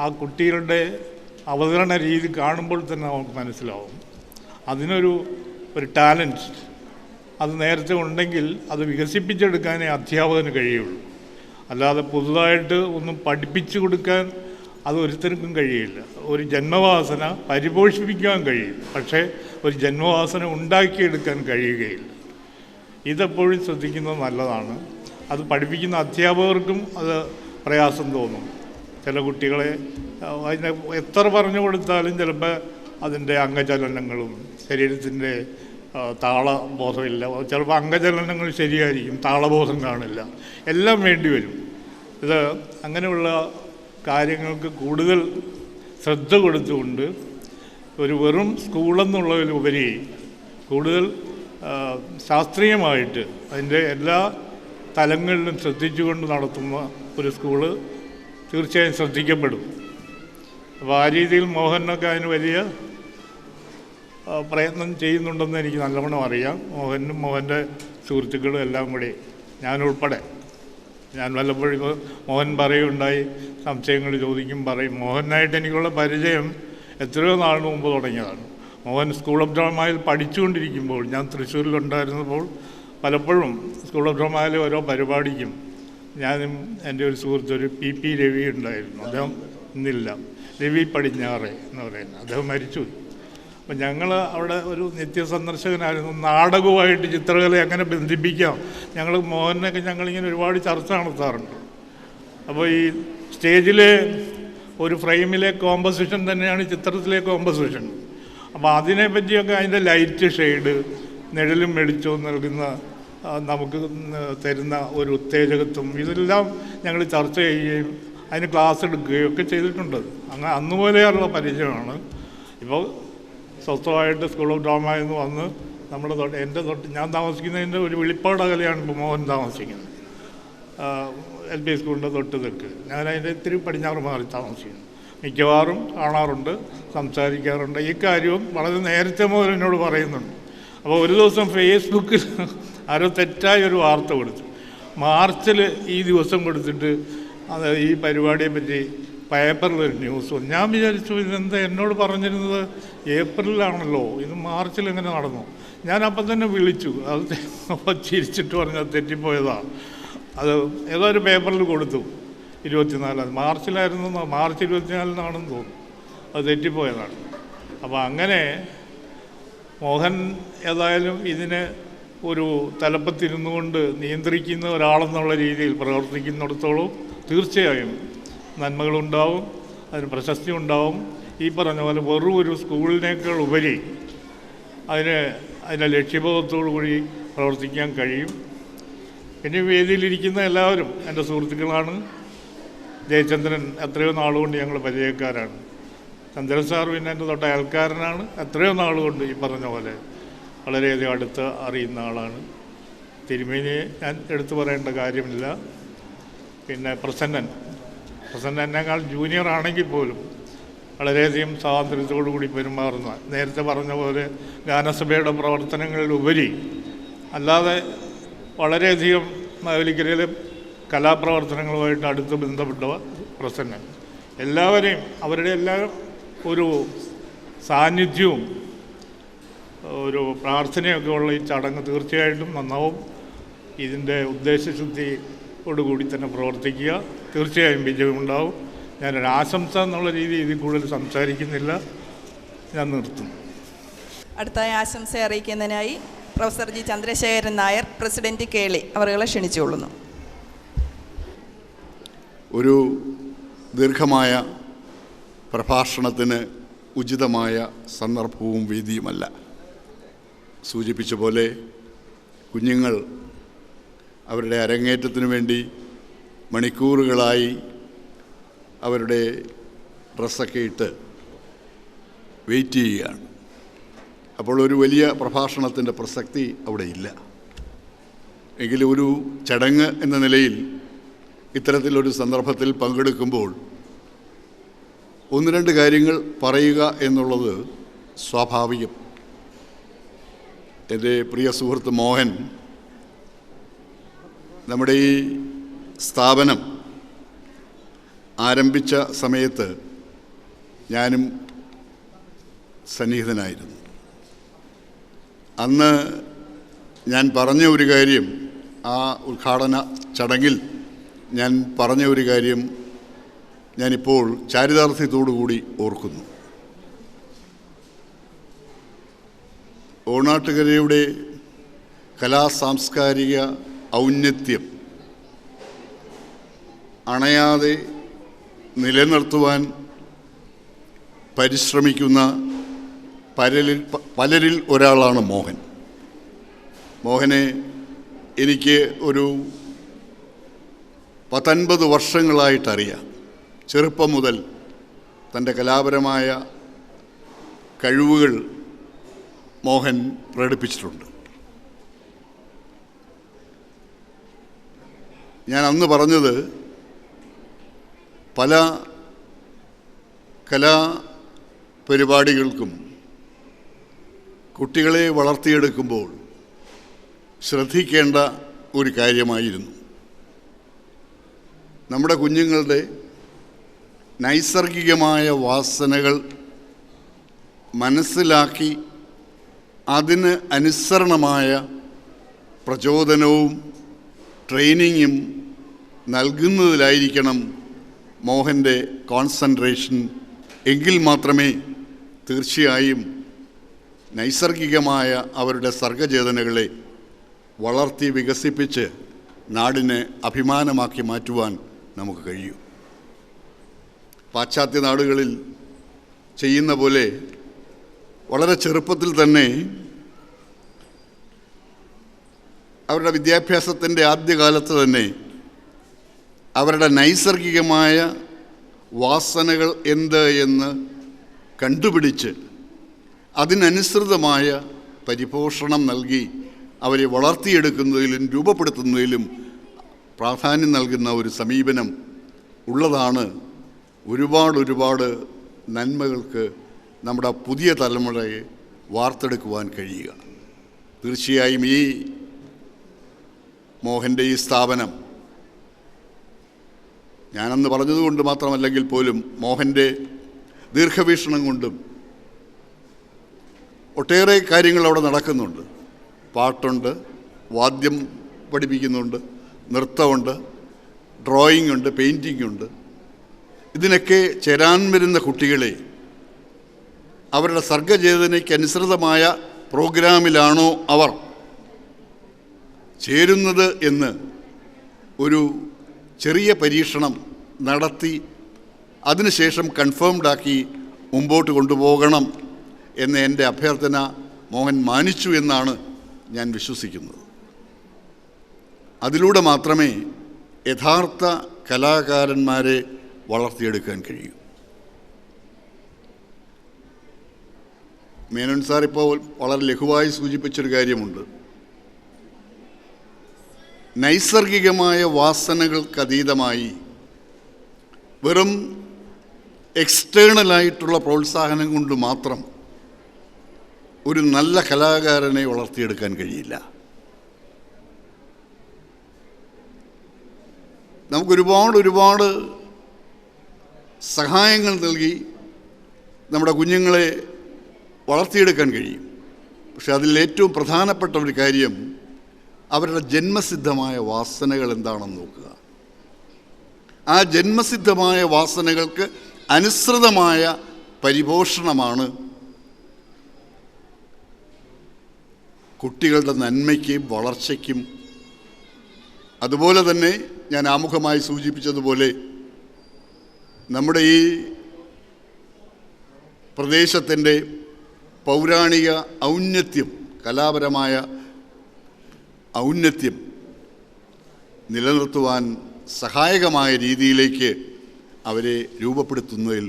ആ കുട്ടികളുടെ അവതരണ രീതി കാണുമ്പോൾ തന്നെ നമുക്ക് മനസ്സിലാവും. അതിനൊരു ടാലൻറ്റ് അത് നേരത്തെ ഉണ്ടെങ്കിൽ അത് വികസിപ്പിച്ചെടുക്കാനേ അധ്യാപകന് കഴിയുള്ളൂ. അല്ലാതെ പുതുതായിട്ട് ഒന്നും പഠിപ്പിച്ചു കൊടുക്കാൻ അത് ഒരുത്തർക്കും കഴിയില്ല. ഒരു ജന്മവാസന പരിപോഷിപ്പിക്കാൻ കഴിയും, പക്ഷേ ഒരു ജന്മവാസന ഉണ്ടാക്കിയെടുക്കാൻ കഴിയുകയില്ല. ഇതെപ്പോഴും ശ്രദ്ധിക്കുന്നത് നല്ലതാണ്. അത് പഠിപ്പിക്കുന്ന അധ്യാപകർക്കും അത് പ്രയാസം തോന്നും. ചില കുട്ടികളെ അതിനെ എത്ര പറഞ്ഞു കൊടുത്താലും ചിലപ്പോൾ അതിൻ്റെ അംഗചലനങ്ങളും ശരീരത്തിൻ്റെ താളബോധമില്ല. ചിലപ്പോൾ അംഗചലനങ്ങൾ ശരിയായിരിക്കും, താളബോധം കാണില്ല. എല്ലാം വേണ്ടി വരും. ഇത് അങ്ങനെയുള്ള കാര്യങ്ങൾക്ക് കൂടുതൽ ശ്രദ്ധ കൊടുത്തുകൊണ്ട് ഒരു വെറും സ്കൂളെന്നുള്ളതിലുപരി കൂടുതൽ ശാസ്ത്രീയമായിട്ട് അതിൻ്റെ എല്ലാ തലങ്ങളിലും ശ്രദ്ധിച്ചുകൊണ്ട് നടത്തുന്ന ഒരു സ്കൂള് തീർച്ചയായും ശ്രദ്ധിക്കപ്പെടും. അപ്പോൾ ആ രീതിയിൽ മോഹനൊക്കെ അതിന് വലിയ പ്രയത്നം ചെയ്യുന്നുണ്ടെന്ന് എനിക്ക് നല്ലവണ്ണം അറിയാം. മോഹനും മോഹൻ്റെ സുഹൃത്തുക്കളും എല്ലാം കൂടി, ഞാനുൾപ്പെടെ. ഞാൻ വല്ലപ്പോഴും മോഹൻ പറയുകയുണ്ടായി, സംശയങ്ങൾ ചോദിക്കും, പറയും. മോഹനായിട്ട് എനിക്കുള്ള പരിചയം എത്രയോ നാളിന് മുമ്പ് തുടങ്ങിയതാണ്. മോഹൻ സ്കൂൾ ഓഫ് ഡ്രാമയിൽ പഠിച്ചുകൊണ്ടിരിക്കുമ്പോൾ, ഞാൻ തൃശ്ശൂരിലുണ്ടായിരുന്നപ്പോൾ പലപ്പോഴും സ്കൂൾ ഓഫ് ഡ്രാമയിലെ ഓരോ പരിപാടിക്കും ഞാനും എൻ്റെ ഒരു സുഹൃത്ത്, ഒരു PP രവി ഉണ്ടായിരുന്നു. അദ്ദേഹം ഇന്നില്ല, രവി പടിഞ്ഞാറ് എന്ന് പറയുന്നത്. അദ്ദേഹം മരിച്ചു. അപ്പം ഞങ്ങൾ അവിടെ ഒരു നിത്യസന്ദർശകനായിരുന്നു. നാടകവുമായിട്ട് ചിത്രകല എങ്ങനെ ബന്ധിപ്പിക്കാം, ഞങ്ങൾ മോഹനൊക്കെ ഞങ്ങളിങ്ങനെ ഒരുപാട് ചർച്ച നടത്താറുണ്ട്. അപ്പോൾ ഈ സ്റ്റേജിലെ ഒരു ഫ്രെയിമിലെ കോമ്പസിഷൻ തന്നെയാണ് ചിത്രത്തിലെ കോമ്പസിഷൻ. അപ്പോൾ അതിനെപ്പറ്റിയൊക്കെ അതിൻ്റെ ലൈറ്റ് ഷെയ്ഡ്, നിഴലും വെളിച്ചവും നൽകുന്ന നമുക്ക് തരുന്ന ഒരു ഉത്തേജകത്വം, ഇതെല്ലാം ഞങ്ങൾ ചർച്ച ചെയ്യുകയും അതിന് ക്ലാസ് എടുക്കുകയും ഒക്കെ ചെയ്തിട്ടുണ്ട്. അങ്ങനെ അന്നുപോലെയുള്ള പരിചയമാണ്. ഇപ്പോൾ സ്വസ്ഥമായിട്ട് സ്കൂൾ ഓഫ് ഡ്രാമ എന്ന് വന്ന് നമ്മുടെ എൻ്റെ ഞാൻ താമസിക്കുന്നതിൻ്റെ ഒരു വെളിപ്പാട് അകലെയാണ് ഇപ്പോൾ മോഹൻ താമസിക്കുന്നത്. LP സ്കൂളിൻ്റെ തൊട്ട് തെക്ക്. ഞാനതിൻ്റെ ഇത്തിരി പടിഞ്ഞാറ് മാറി താമസിക്കുന്നു. മിക്കവാറും കാണാറുണ്ട്, സംസാരിക്കാറുണ്ട്. ഈ കാര്യവും വളരെ നേരത്തെ മുതൽ എന്നോട് പറയുന്നുണ്ട്. അപ്പോൾ ഒരു ദിവസം ഫേസ്ബുക്കിൽ ആരോ തെറ്റായൊരു വാർത്ത കൊടുത്തു. മാർച്ചിൽ ഈ ദിവസം കൊടുത്തിട്ട് അത് ഈ പരിപാടിയെ പറ്റി പേപ്പറിലൊരു ന്യൂസ് വന്നു. ഞാൻ വിചാരിച്ചു ഇതെന്താ എന്നോട് പറഞ്ഞിരുന്നത് ഏപ്രിലാണല്ലോ, ഇത് മാർച്ചിൽ എങ്ങനെ നടന്നു? ഞാൻ അപ്പം തന്നെ വിളിച്ചു. അത് അപ്പോൾ ചിരിച്ചിട്ട് പറഞ്ഞു അത് തെറ്റിപ്പോയതാണ്. അത് ഏതോ ഒരു പേപ്പറിൽ കൊടുത്തു 24 മാർച്ചിലായിരുന്നു, മാർച്ച് 24-നാണെന്ന് തോന്നുന്നു. അത് തെറ്റിപ്പോയതാണ്. അപ്പോൾ അങ്ങനെ മോഹൻ ഏതായാലും ഇതിന് ഒരു തലപ്പത്തിരുന്നു കൊണ്ട് നിയന്ത്രിക്കുന്ന ഒരാളെന്നുള്ള രീതിയിൽ പ്രവർത്തിക്കുന്നിടത്തോളം തീർച്ചയായും നന്മകളുണ്ടാവും, അതിന് പ്രശസ്തി ഉണ്ടാവും. ഈ പറഞ്ഞ പോലെ വെറും ഒരു സ്കൂളിനേക്കാൾ ഉപരി അതിൻ്റെ ലക്ഷ്യബോധത്തോടു കൂടി പ്രവർത്തിക്കാൻ കഴിയും. പിന്നെ വേദിയിലിരിക്കുന്ന എല്ലാവരും എൻ്റെ സുഹൃത്തുക്കളാണ്. ജയചന്ദ്രൻ എത്രയോ നാളുകൊണ്ട് ഞങ്ങൾ പരിചയക്കാരാണ്. ചന്ദ്രൻ സാർ പിന്നെ എൻ്റെ തൊട്ട അയൽക്കാരനാണ്. എത്രയോ നാളുകൊണ്ട് ഈ പറഞ്ഞ പോലെ വളരെയധികം അടുത്ത് അറിയുന്ന ആളാണ്. തിരുമേനിയെ ഞാൻ എടുത്തു പറയേണ്ട കാര്യമില്ല. പിന്നെ പ്രസന്നനേക്കാൾ ജൂനിയർ ആണെങ്കിൽ പോലും വളരെയധികം സ്വാതന്ത്ര്യത്തോടു കൂടി പെരുമാറുന്ന, നേരത്തെ പറഞ്ഞ പോലെ ഗാനസഭയുടെ പ്രവർത്തനങ്ങളിലുപരി അല്ലാതെ വളരെയധികം മാവേലിക്കരയിലെ കലാപ്രവർത്തനങ്ങളുമായിട്ട് അടുത്ത് ബന്ധപ്പെട്ടവർ പ്രസന്നൻ. എല്ലാവരെയും അവരുടെ എല്ലാം ഒരു സാന്നിധ്യവും ഒരു പ്രാർത്ഥനയൊക്കെ ഉള്ള ഈ ചടങ്ങ് തീർച്ചയായിട്ടും നന്നാവും. ഇതിൻ്റെ ഉദ്ദേശശുദ്ധിയോടുകൂടി തന്നെ പ്രവർത്തിക്കുക. തീർച്ചയായും വിജയമുണ്ടാവും. ഞാനൊരു ആശംസ എന്നുള്ള രീതിയിൽ ഇതിൽ കൂടുതൽ സംസാരിക്കുന്നില്ല, ഞാൻ നിർത്തുന്നു. അടുത്തായി ആശംസ അറിയിക്കുന്നതിനായി പ്രൊഫസർ ജി ചന്ദ്രശേഖരൻ നായർ, പ്രസിഡന്റ് കേളി അവരുകളെ ക്ഷണിച്ചുകൊള്ളുന്നു. ഒരു ദീർഘമായ പ്രഭാഷണത്തിന് ഉചിതമായ സന്ദർഭവും വേദിയുമല്ല. സൂചിപ്പിച്ച പോലെ കുഞ്ഞുങ്ങൾ അവരുടെ അരങ്ങേറ്റത്തിന് വേണ്ടി മണിക്കൂറുകളായി അവരുടെ ഡ്രസ്സൊക്കെ ഇട്ട് വെയിറ്റ് ചെയ്യുകയാണ്. അപ്പോൾ ഒരു വലിയ പ്രഭാഷണത്തിൻ്റെ പ്രസക്തി അവിടെ ഇല്ല. എങ്കിലും ഒരു ചടങ്ങ് എന്ന നിലയിൽ ഇത്തരത്തിലൊരു സന്ദർഭത്തിൽ പങ്കെടുക്കുമ്പോൾ ഒന്ന് രണ്ട് കാര്യങ്ങൾ പറയുക എന്നുള്ളത് സ്വാഭാവികം. എൻ്റെ പ്രിയ സുഹൃത്ത് മോഹൻ നമ്മുടെ ഈ സ്ഥാപനം ആരംഭിച്ച സമയത്ത് ഞാനും സന്നിഹിതനായിരുന്നു. അന്ന് ഞാൻ പറഞ്ഞ ഒരു കാര്യം, ആ ഉദ്ഘാടന ചടങ്ങിൽ ഞാൻ പറഞ്ഞ ഒരു കാര്യം ഞാനിപ്പോൾ ചാരിതാർത്ഥ്യത്തോടുകൂടി ഓർക്കുന്നു. ഓണാട്ടുകരയുടെ കലാസാംസ്കാരിക ഔന്നത്യം അണയാതെ നിലനിർത്തുവാൻ പരിശ്രമിക്കുന്ന പലരിൽ ഒരാളാണ് മോഹൻ. മോഹനെ എനിക്ക് ഒരു 19 വർഷങ്ങളായിട്ടറിയാം. ചെറുപ്പം മുതൽ തൻ്റെ കലാപരമായ കഴിവുകൾ മോഹൻ പ്രകടിപ്പിച്ചിട്ടുണ്ട്. ഞാൻ അന്ന് പറഞ്ഞത് പല കലാപരിപാടികൾക്കും കുട്ടികളെ വളർത്തിയെടുക്കുമ്പോൾ ശ്രദ്ധിക്കേണ്ട ഒരു കാര്യമായിരുന്നു നമ്മുടെ കുഞ്ഞുങ്ങളുടെ നൈസർഗികമായ വാസനകൾ മനസ്സിലാക്കി അതിന് അനുസരണമായ പ്രചോദനവും ട്രെയിനിങ്ങും നൽകുന്നതിലായിരിക്കണം മോഹൻ്റെ കോൺസെൻട്രേഷൻ. എങ്കിൽ മാത്രമേ തീർച്ചയായും നൈസർഗികമായ അവരുടെ സർഗചേതനകളെ വളർത്തി വികസിപ്പിച്ച് നാടിനെ അഭിമാനമാക്കി മാറ്റുവാൻ നമുക്ക് കഴിയൂ. പാശ്ചാത്യ നാടുകളിൽ ചെയ്യുന്ന പോലെ വളരെ ചെറുപ്പത്തിൽ തന്നെ അവരുടെ വിദ്യാഭ്യാസത്തിൻ്റെ ആദ്യകാലത്ത് തന്നെ അവരുടെ നൈസർഗികമായ വാസനകൾ എന്ത് എന്ന് കണ്ടുപിടിച്ച് അതിനനുസൃതമായ പരിപോഷണം നൽകി അവരെ വളർത്തിയെടുക്കുന്നതിലും രൂപപ്പെടുത്തുന്നതിലും പ്രാധാന്യം നൽകുന്ന ഒരു സമീപനം ഉള്ളതാണ് ഒരുപാട് നന്മകൾക്ക് നമ്മുടെ പുതിയ തലമുറയെ വാർത്തെടുക്കുവാൻ കഴിയുക. തീർച്ചയായും ഈ മോഹൻ്റെ ഈ സ്ഥാപനം ഞാനന്ന് പറഞ്ഞതുകൊണ്ട് മാത്രമല്ലെങ്കിൽ പോലും മോഹൻ്റെ ദീർഘവീക്ഷണം കൊണ്ടും ഒട്ടേറെ കാര്യങ്ങൾ അവിടെ നടക്കുന്നുണ്ട്. പാട്ടുണ്ട്, വാദ്യം പഠിപ്പിക്കുന്നുണ്ട്, നൃത്തമുണ്ട്, ഡ്രോയിങ് ഉണ്ട്, പെയിൻറ്റിംഗ് ഉണ്ട്. ഇതിനൊക്കെ ചേരാൻ വരുന്ന കുട്ടികളെ അവരുടെ സർഗചേതനയ്ക്ക് അനുസൃതമായ പ്രോഗ്രാമിലാണോ അവർ ചേരുന്നത് എന്ന് ഒരു ചെറിയ പരീക്ഷണം നടത്തി അതിനുശേഷം കൺഫേംഡാക്കി മുമ്പോട്ട് കൊണ്ടുപോകണം എന്ന എൻ്റെ അഭ്യർത്ഥന മോഹൻ മാനിച്ചു എന്നാണ് ഞാൻ വിശ്വസിക്കുന്നത്. അതിലൂടെ മാത്രമേ യഥാർത്ഥ കലാകാരന്മാരെ വളർത്തിയെടുക്കാൻ കഴിയൂ. മേനോൻ സാർ ഇപ്പോൾ വളരെ ലഘുവായി സൂചിപ്പിച്ചൊരു കാര്യമുണ്ട്. നൈസർഗികമായ വാസനകൾക്കതീതമായി വെറും എക്സ്റ്റേണലായിട്ടുള്ള പ്രോത്സാഹനം കൊണ്ട് മാത്രം ഒരു നല്ല കലാകാരനെ വളർത്തിയെടുക്കാൻ കഴിയില്ല. നമുക്കൊരുപാട് സഹായങ്ങൾ നൽകി നമ്മുടെ കുഞ്ഞുങ്ങളെ വളർത്തിയെടുക്കാൻ കഴിയും. പക്ഷെ അതിലേറ്റവും പ്രധാനപ്പെട്ട ഒരു കാര്യം അവരുടെ ജന്മസിദ്ധമായ വാസനകൾ എന്താണെന്ന് നോക്കുക. ആ ജന്മസിദ്ധമായ വാസനകൾക്ക് അനുസൃതമായ പരിപോഷണമാണ് കുട്ടികളുടെ നന്മയ്ക്കും വളർച്ചയ്ക്കും. അതുപോലെ തന്നെ ഞാൻ ആമുഖമായി സൂചിപ്പിച്ചതുപോലെ നമ്മുടെ ഈ പ്രദേശത്തിൻ്റെ പൗരാണിക ഔന്നത്യം, കലാപരമായ ഔന്നത്യം നിലനിർത്തുവാൻ സഹായകമായ രീതിയിലേക്ക് അവരെ രൂപപ്പെടുത്തുന്നതിൽ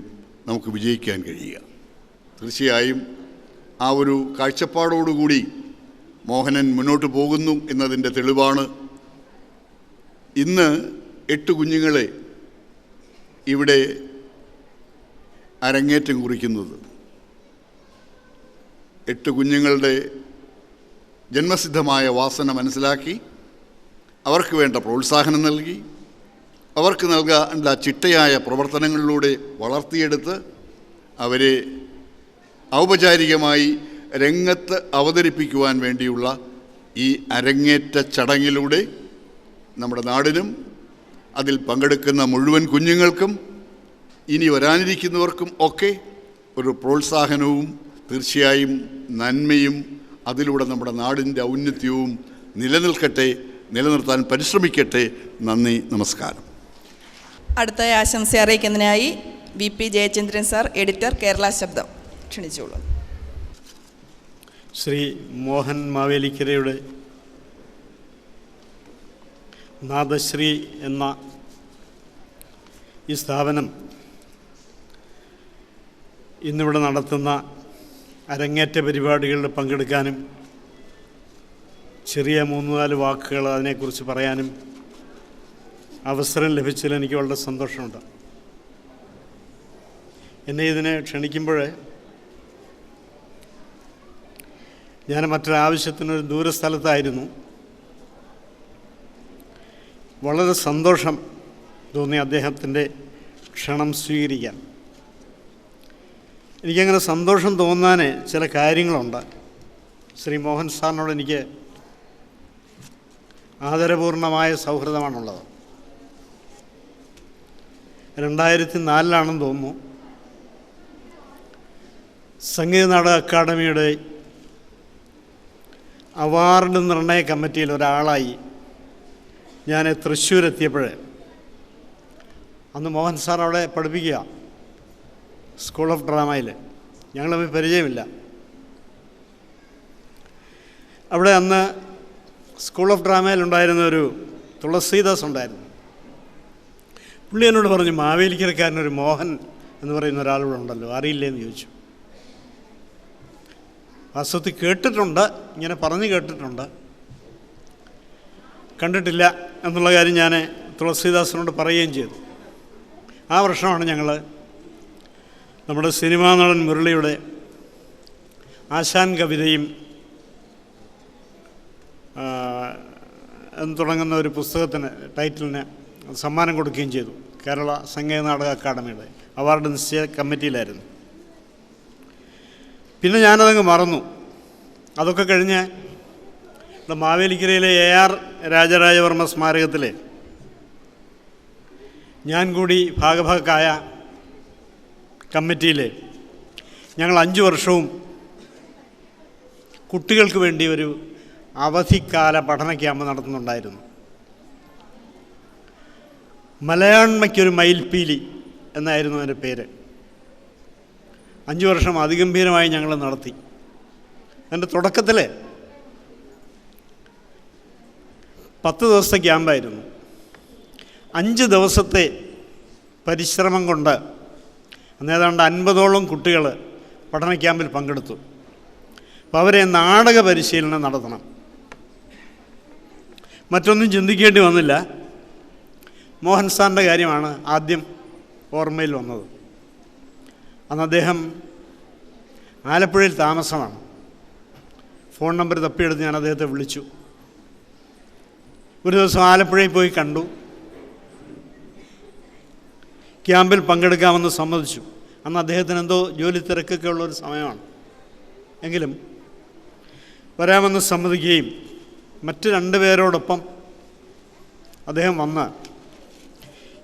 നമുക്ക് വിജയിക്കാൻ കഴിയുക. തീർച്ചയായും ആ ഒരു കാഴ്ചപ്പാടോടുകൂടി മോഹനൻ മുന്നോട്ട് പോകുന്നു എന്നതിൻ്റെ തെളിവാണ് ഇന്ന് 8 കുഞ്ഞുങ്ങളെ ഇവിടെ അരങ്ങേറ്റം കുറിക്കുന്നത്. 8 കുഞ്ഞുങ്ങളുടെ ജന്മസിദ്ധമായ വാസന മനസ്സിലാക്കി അവർക്ക് വേണ്ട പ്രോത്സാഹനം നൽകി അവർക്ക് നൽകേണ്ട ചിട്ടയായ പ്രവർത്തനങ്ങളിലൂടെ വളർത്തിയെടുത്ത് അവരെ ഔപചാരികമായി രംഗത്ത് അവതരിപ്പിക്കുവാൻ വേണ്ടിയുള്ള ഈ അരങ്ങേറ്റ ചടങ്ങിലൂടെ നമ്മുടെ നാടിനും അതിൽ പങ്കെടുക്കുന്ന മുഴുവൻ കുഞ്ഞുങ്ങൾക്കും ഇനി വരാനിരിക്കുന്നവർക്കും ഒക്കെ ഒരു പ്രോത്സാഹനവും തീർച്ചയായും നന്മയും അതിലൂടെ നമ്മുടെ നാടിൻ്റെ ഔന്നത്യവും നിലനിർത്താൻ പരിശ്രമിക്കട്ടെ. നന്ദി, നമസ്കാരം. അടുത്ത ആശംസ അറിയിക്കുന്നതിനായി VP Jayachandran sir, editor, Kerala ശബ്ദം, ക്ഷണിച്ചോളൂ. ശ്രീ മോഹൻ മാവേലിക്കരയുടെ നാദശ്രീ എന്ന ഈ സ്ഥാപനം ഇന്നിവിടെ നടത്തുന്ന അരങ്ങേറ്റ പരിപാടികളിൽ പങ്കെടുക്കാനും ചെറിയ 3-4 വാക്കുകൾ അതിനെക്കുറിച്ച് പറയാനും അവസരം ലഭിച്ചതിൽ എനിക്ക് വളരെ സന്തോഷമുണ്ട്. എന്നെ ഇതിനെ ക്ഷണിക്കുമ്പോൾ ഞാൻ മറ്റൊരാവശ്യത്തിനൊരു ദൂരസ്ഥലത്തായിരുന്നു. വളരെ സന്തോഷം തോന്നി അദ്ദേഹത്തിൻ്റെ ക്ഷണം സ്വീകരിക്കാൻ. എനിക്കങ്ങനെ സന്തോഷം തോന്നാൻ ചില കാര്യങ്ങളുണ്ട്. ശ്രീ മോഹൻ സാറിനോട് എനിക്ക് ആദരപൂർണമായ സൗഹൃദമാണുള്ളത്. 2004 തോന്നുന്നു സംഗീത നാടക അക്കാദമിയുടെ അവാർഡ് നിർണയ കമ്മിറ്റിയിൽ ഒരാളായി ഞാൻ തൃശ്ശൂരെത്തിയപ്പോൾ അന്ന് മോഹൻ സാർ അവിടെ പഠിപ്പിക്കുക സ്കൂൾ ഓഫ് ഡ്രാമയിൽ. ഞങ്ങൾ തമ്മിൽ പരിചയമില്ല. അവിടെ അന്ന് സ്കൂൾ ഓഫ് ഡ്രാമയിലുണ്ടായിരുന്ന ഒരു തുളസീദാസ് ഉണ്ടായിരുന്നു. പുള്ളി എന്നോട് പറഞ്ഞു, മാവേലിക്കരക്കാരനൊരു മോഹൻ എന്ന് പറയുന്ന ഒരാളിവിടെ ഉണ്ടല്ലോ, അറിയില്ലേന്ന് ചോദിച്ചു. വാസ്തവത്തിൽ കേട്ടിട്ടുണ്ട്, ഇങ്ങനെ പറഞ്ഞു കേട്ടിട്ടുണ്ട്, കണ്ടിട്ടില്ല എന്നുള്ള കാര്യം ഞാൻ തുളസീദാസിനോട് പറയുകയും ചെയ്തു. ആ വർഷമാണ് ഞങ്ങൾ നമ്മുടെ സിനിമാ നടൻ മുരളിയുടെ ആശാൻ കവിതയും എന്ന് തുടങ്ങുന്ന ഒരു പുസ്തകത്തിന് ടൈറ്റിലിന് സമ്മാനം കൊടുക്കുകയും ചെയ്തു. കേരള സംഗീത നാടക അക്കാദമിയുടെ അവാർഡ് നിശ്ചയ കമ്മിറ്റിയിലായിരുന്നു. പിന്നെ ഞാനതങ്ങ് മറന്നു. അതൊക്കെ കഴിഞ്ഞ് മാവേലിക്കരയിലെ AR രാജരാജവർമ്മ സ്മാരകത്തിൽ ഞാൻ കൂടി ഭാഗഭാക്കായ കമ്മിറ്റിയിൽ ഞങ്ങൾ 5 വർഷവും കുട്ടികൾക്ക് വേണ്ടി ഒരു അവധിക്കാല പഠന ക്യാമ്പ് നടത്തുന്നുണ്ടായിരുന്നു. മലയാണ്മയ്ക്കൊരു മയിൽപ്പീലി എന്നായിരുന്നു അതിൻ്റെ പേര്. 5 വർഷം അതിഗംഭീരമായി ഞങ്ങൾ നടത്തി. അതിൻ്റെ തുടക്കത്തിൽ 10 ദിവസത്തെ ക്യാമ്പായിരുന്നു. 5 ദിവസത്തെ പരിശ്രമം കൊണ്ട് ഏതാണ്ട് 50ഓളം കുട്ടികൾ പഠന ക്യാമ്പിൽ പങ്കെടുത്തു. അപ്പോൾ അവരെ നാടക പരിശീലനം നടത്തണം. മറ്റൊന്നും ചിന്തിക്കേണ്ടി വന്നില്ല. മോഹൻ സാറിൻ്റെ കാര്യമാണ് ആദ്യം ഓർമ്മയിൽ വന്നത്. അന്ന് അദ്ദേഹം ആലപ്പുഴയിൽ താമസമാണ്. ഫോൺ നമ്പർ തപ്പിയെടുത്ത് ഞാൻ അദ്ദേഹത്തെ വിളിച്ചു. ഒരു ദിവസം ആലപ്പുഴയിൽ പോയി കണ്ടു. ക്യാമ്പിൽ പങ്കെടുക്കാമെന്ന് സമ്മതിച്ചു. അന്ന് അദ്ദേഹത്തിന് എന്തോ ജോലി തിരക്കൊക്കെ ഉള്ളൊരു സമയമാണ്. എങ്കിലും വരാമെന്ന് സമ്മതിക്കുകയും മറ്റ് 2 പേരോടൊപ്പം അദ്ദേഹം വന്ന്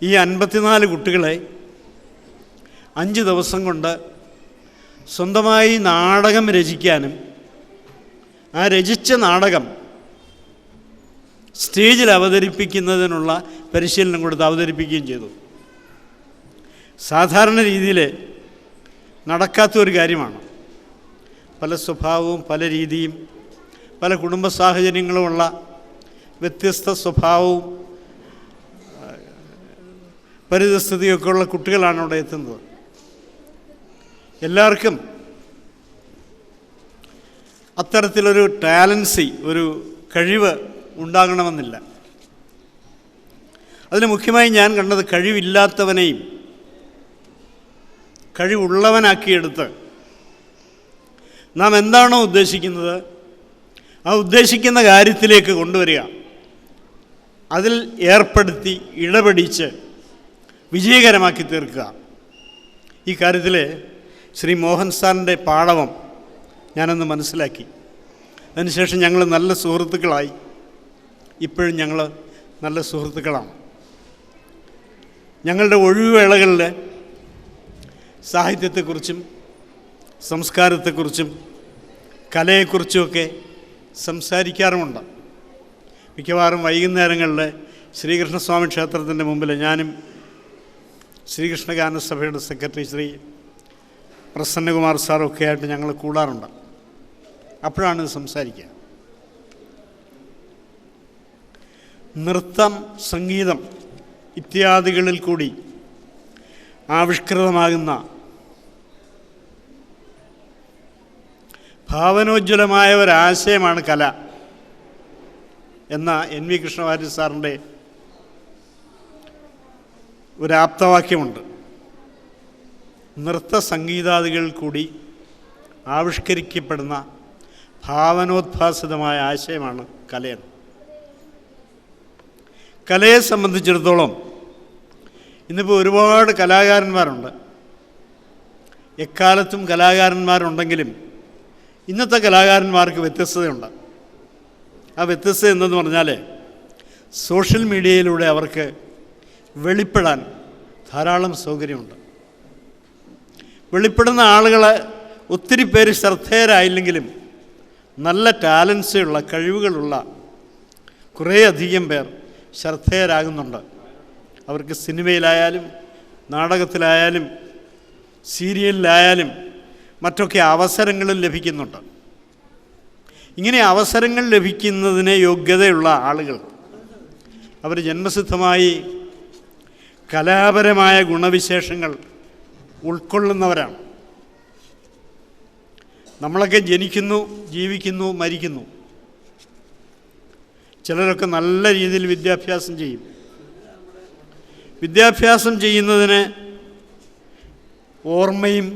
ഈ 54 കുട്ടികളെ 5 ദിവസം കൊണ്ട് സ്വന്തമായി നാടകം രചിക്കാനും ആ രചിച്ച നാടകം സ്റ്റേജിൽ അവതരിപ്പിക്കുന്നതിനുള്ള പരിശീലനം കൊടുത്ത് അവതരിപ്പിക്കുകയും ചെയ്തു. സാധാരണ രീതിയിൽ നടക്കാത്തൊരു കാര്യമാണ്. പല സ്വഭാവവും പല രീതിയും പല കുടുംബ സാഹചര്യങ്ങളുമുള്ള വ്യത്യസ്ത സ്വഭാവവും പരിതസ്ഥിതിയൊക്കെ ഉള്ള കുട്ടികളാണ് അവിടെ എത്തുന്നത്. എല്ലാവർക്കും അത്തരത്തിലൊരു ടാലൻസി, ഒരു കഴിവ് ഉണ്ടാകണമെന്നില്ല. അതിൽ മുഖ്യമായി ഞാൻ കണ്ടത് കഴിവില്ലാത്തവനെയും കഴിവുള്ളവനാക്കിയെടുത്ത് നാം എന്താണോ ഉദ്ദേശിക്കുന്നത് ആ ഉദ്ദേശിക്കുന്ന കാര്യത്തിലേക്ക് കൊണ്ടുവരിക, അതിൽ ഏർപ്പെടുത്തി ഇടപെടിച്ച് വിജയകരമാക്കി തീർക്കുക. ഈ കാര്യത്തിൽ ശ്രീ മോഹൻ സാറിൻ്റെ പാടവം ഞാനൊന്ന് മനസ്സിലാക്കി. അതിനുശേഷം ഞങ്ങൾ നല്ല സുഹൃത്തുക്കളായി. ഇപ്പോഴും ഞങ്ങൾ നല്ല സുഹൃത്തുക്കളാണ്. ഞങ്ങളുടെ ഒഴിവുവേളകളിൽ സാഹിത്യത്തെക്കുറിച്ചും സംസ്കാരത്തെക്കുറിച്ചും കലയെക്കുറിച്ചുമൊക്കെ സംസാരിക്കാറുമുണ്ട്. മിക്കവാറും വൈകുന്നേരങ്ങളിൽ ശ്രീകൃഷ്ണസ്വാമി ക്ഷേത്രത്തിൻ്റെ മുമ്പിൽ ഞാനും ശ്രീകൃഷ്ണ ഗാനസഭയുടെ സെക്രട്ടറി ശ്രീ പ്രസന്നകുമാർ സാറൊക്കെ ആയിട്ട് ഞങ്ങൾ കൂടാറുണ്ട്. അപ്പോഴാണ് ഇത് സംസാരിക്കുക. നൃത്തം, സംഗീതം ഇത്യാദികളിൽ കൂടി ആവിഷ്കൃതമാകുന്ന ഭാവനോജ്വലമായ ഒരാശയമാണ് കല എന്ന NV കൃഷ്ണവാര്യർ സാറിൻ്റെ ഒരാപ്തവാക്യമുണ്ട്. നൃത്ത സംഗീതാദികളിൽ കൂടി ആവിഷ്കരിക്കപ്പെടുന്ന ഭാവനോദ്ഭാസിതമായ ആശയമാണ് കലയെന്ന്. കലയെ സംബന്ധിച്ചിടത്തോളം ഇന്നിപ്പോൾ ഒരുപാട് കലാകാരന്മാരുണ്ട്. എക്കാലത്തും കലാകാരന്മാരുണ്ടെങ്കിലും ഇന്നത്തെ കലാകാരന്മാർക്ക് വ്യത്യസ്തതയുണ്ട്. ആ വ്യത്യസ്തത എന്തെന്ന് പറഞ്ഞാൽ സോഷ്യൽ മീഡിയയിലൂടെ അവർക്ക് വെളിപ്പെടാൻ ധാരാളം സൗകര്യമുണ്ട്. വെളിപ്പെടുന്ന ആളുകൾ ഒത്തിരി പേര് ശ്രദ്ധേയരായില്ലെങ്കിലും നല്ല ടാലൻസുള്ള, കഴിവുകളുള്ള കുറേയധികം പേർ ശ്രദ്ധേയരാകുന്നുണ്ട്. അവർക്ക് സിനിമയിലായാലും നാടകത്തിലായാലും സീരിയലിലായാലും മറ്റൊക്കെ അവസരങ്ങളും ലഭിക്കുന്നുണ്ട്. ഇങ്ങനെ അവസരങ്ങൾ ലഭിക്കുന്നതിന് യോഗ്യതയുള്ള ആളുകൾ അവർ ജന്മസിദ്ധമായി കലാപരമായ ഗുണവിശേഷങ്ങൾ ഉൾക്കൊള്ളുന്നവരാണ്. നമ്മളൊക്കെ ജനിക്കുന്നു, ജീവിക്കുന്നു, മരിക്കുന്നു. ചിലരൊക്കെ നല്ല രീതിയിൽ വിദ്യാഭ്യാസം ചെയ്യും. വിദ്യാഭ്യാസം ചെയ്യുന്നതിന് ഓർമ്മയും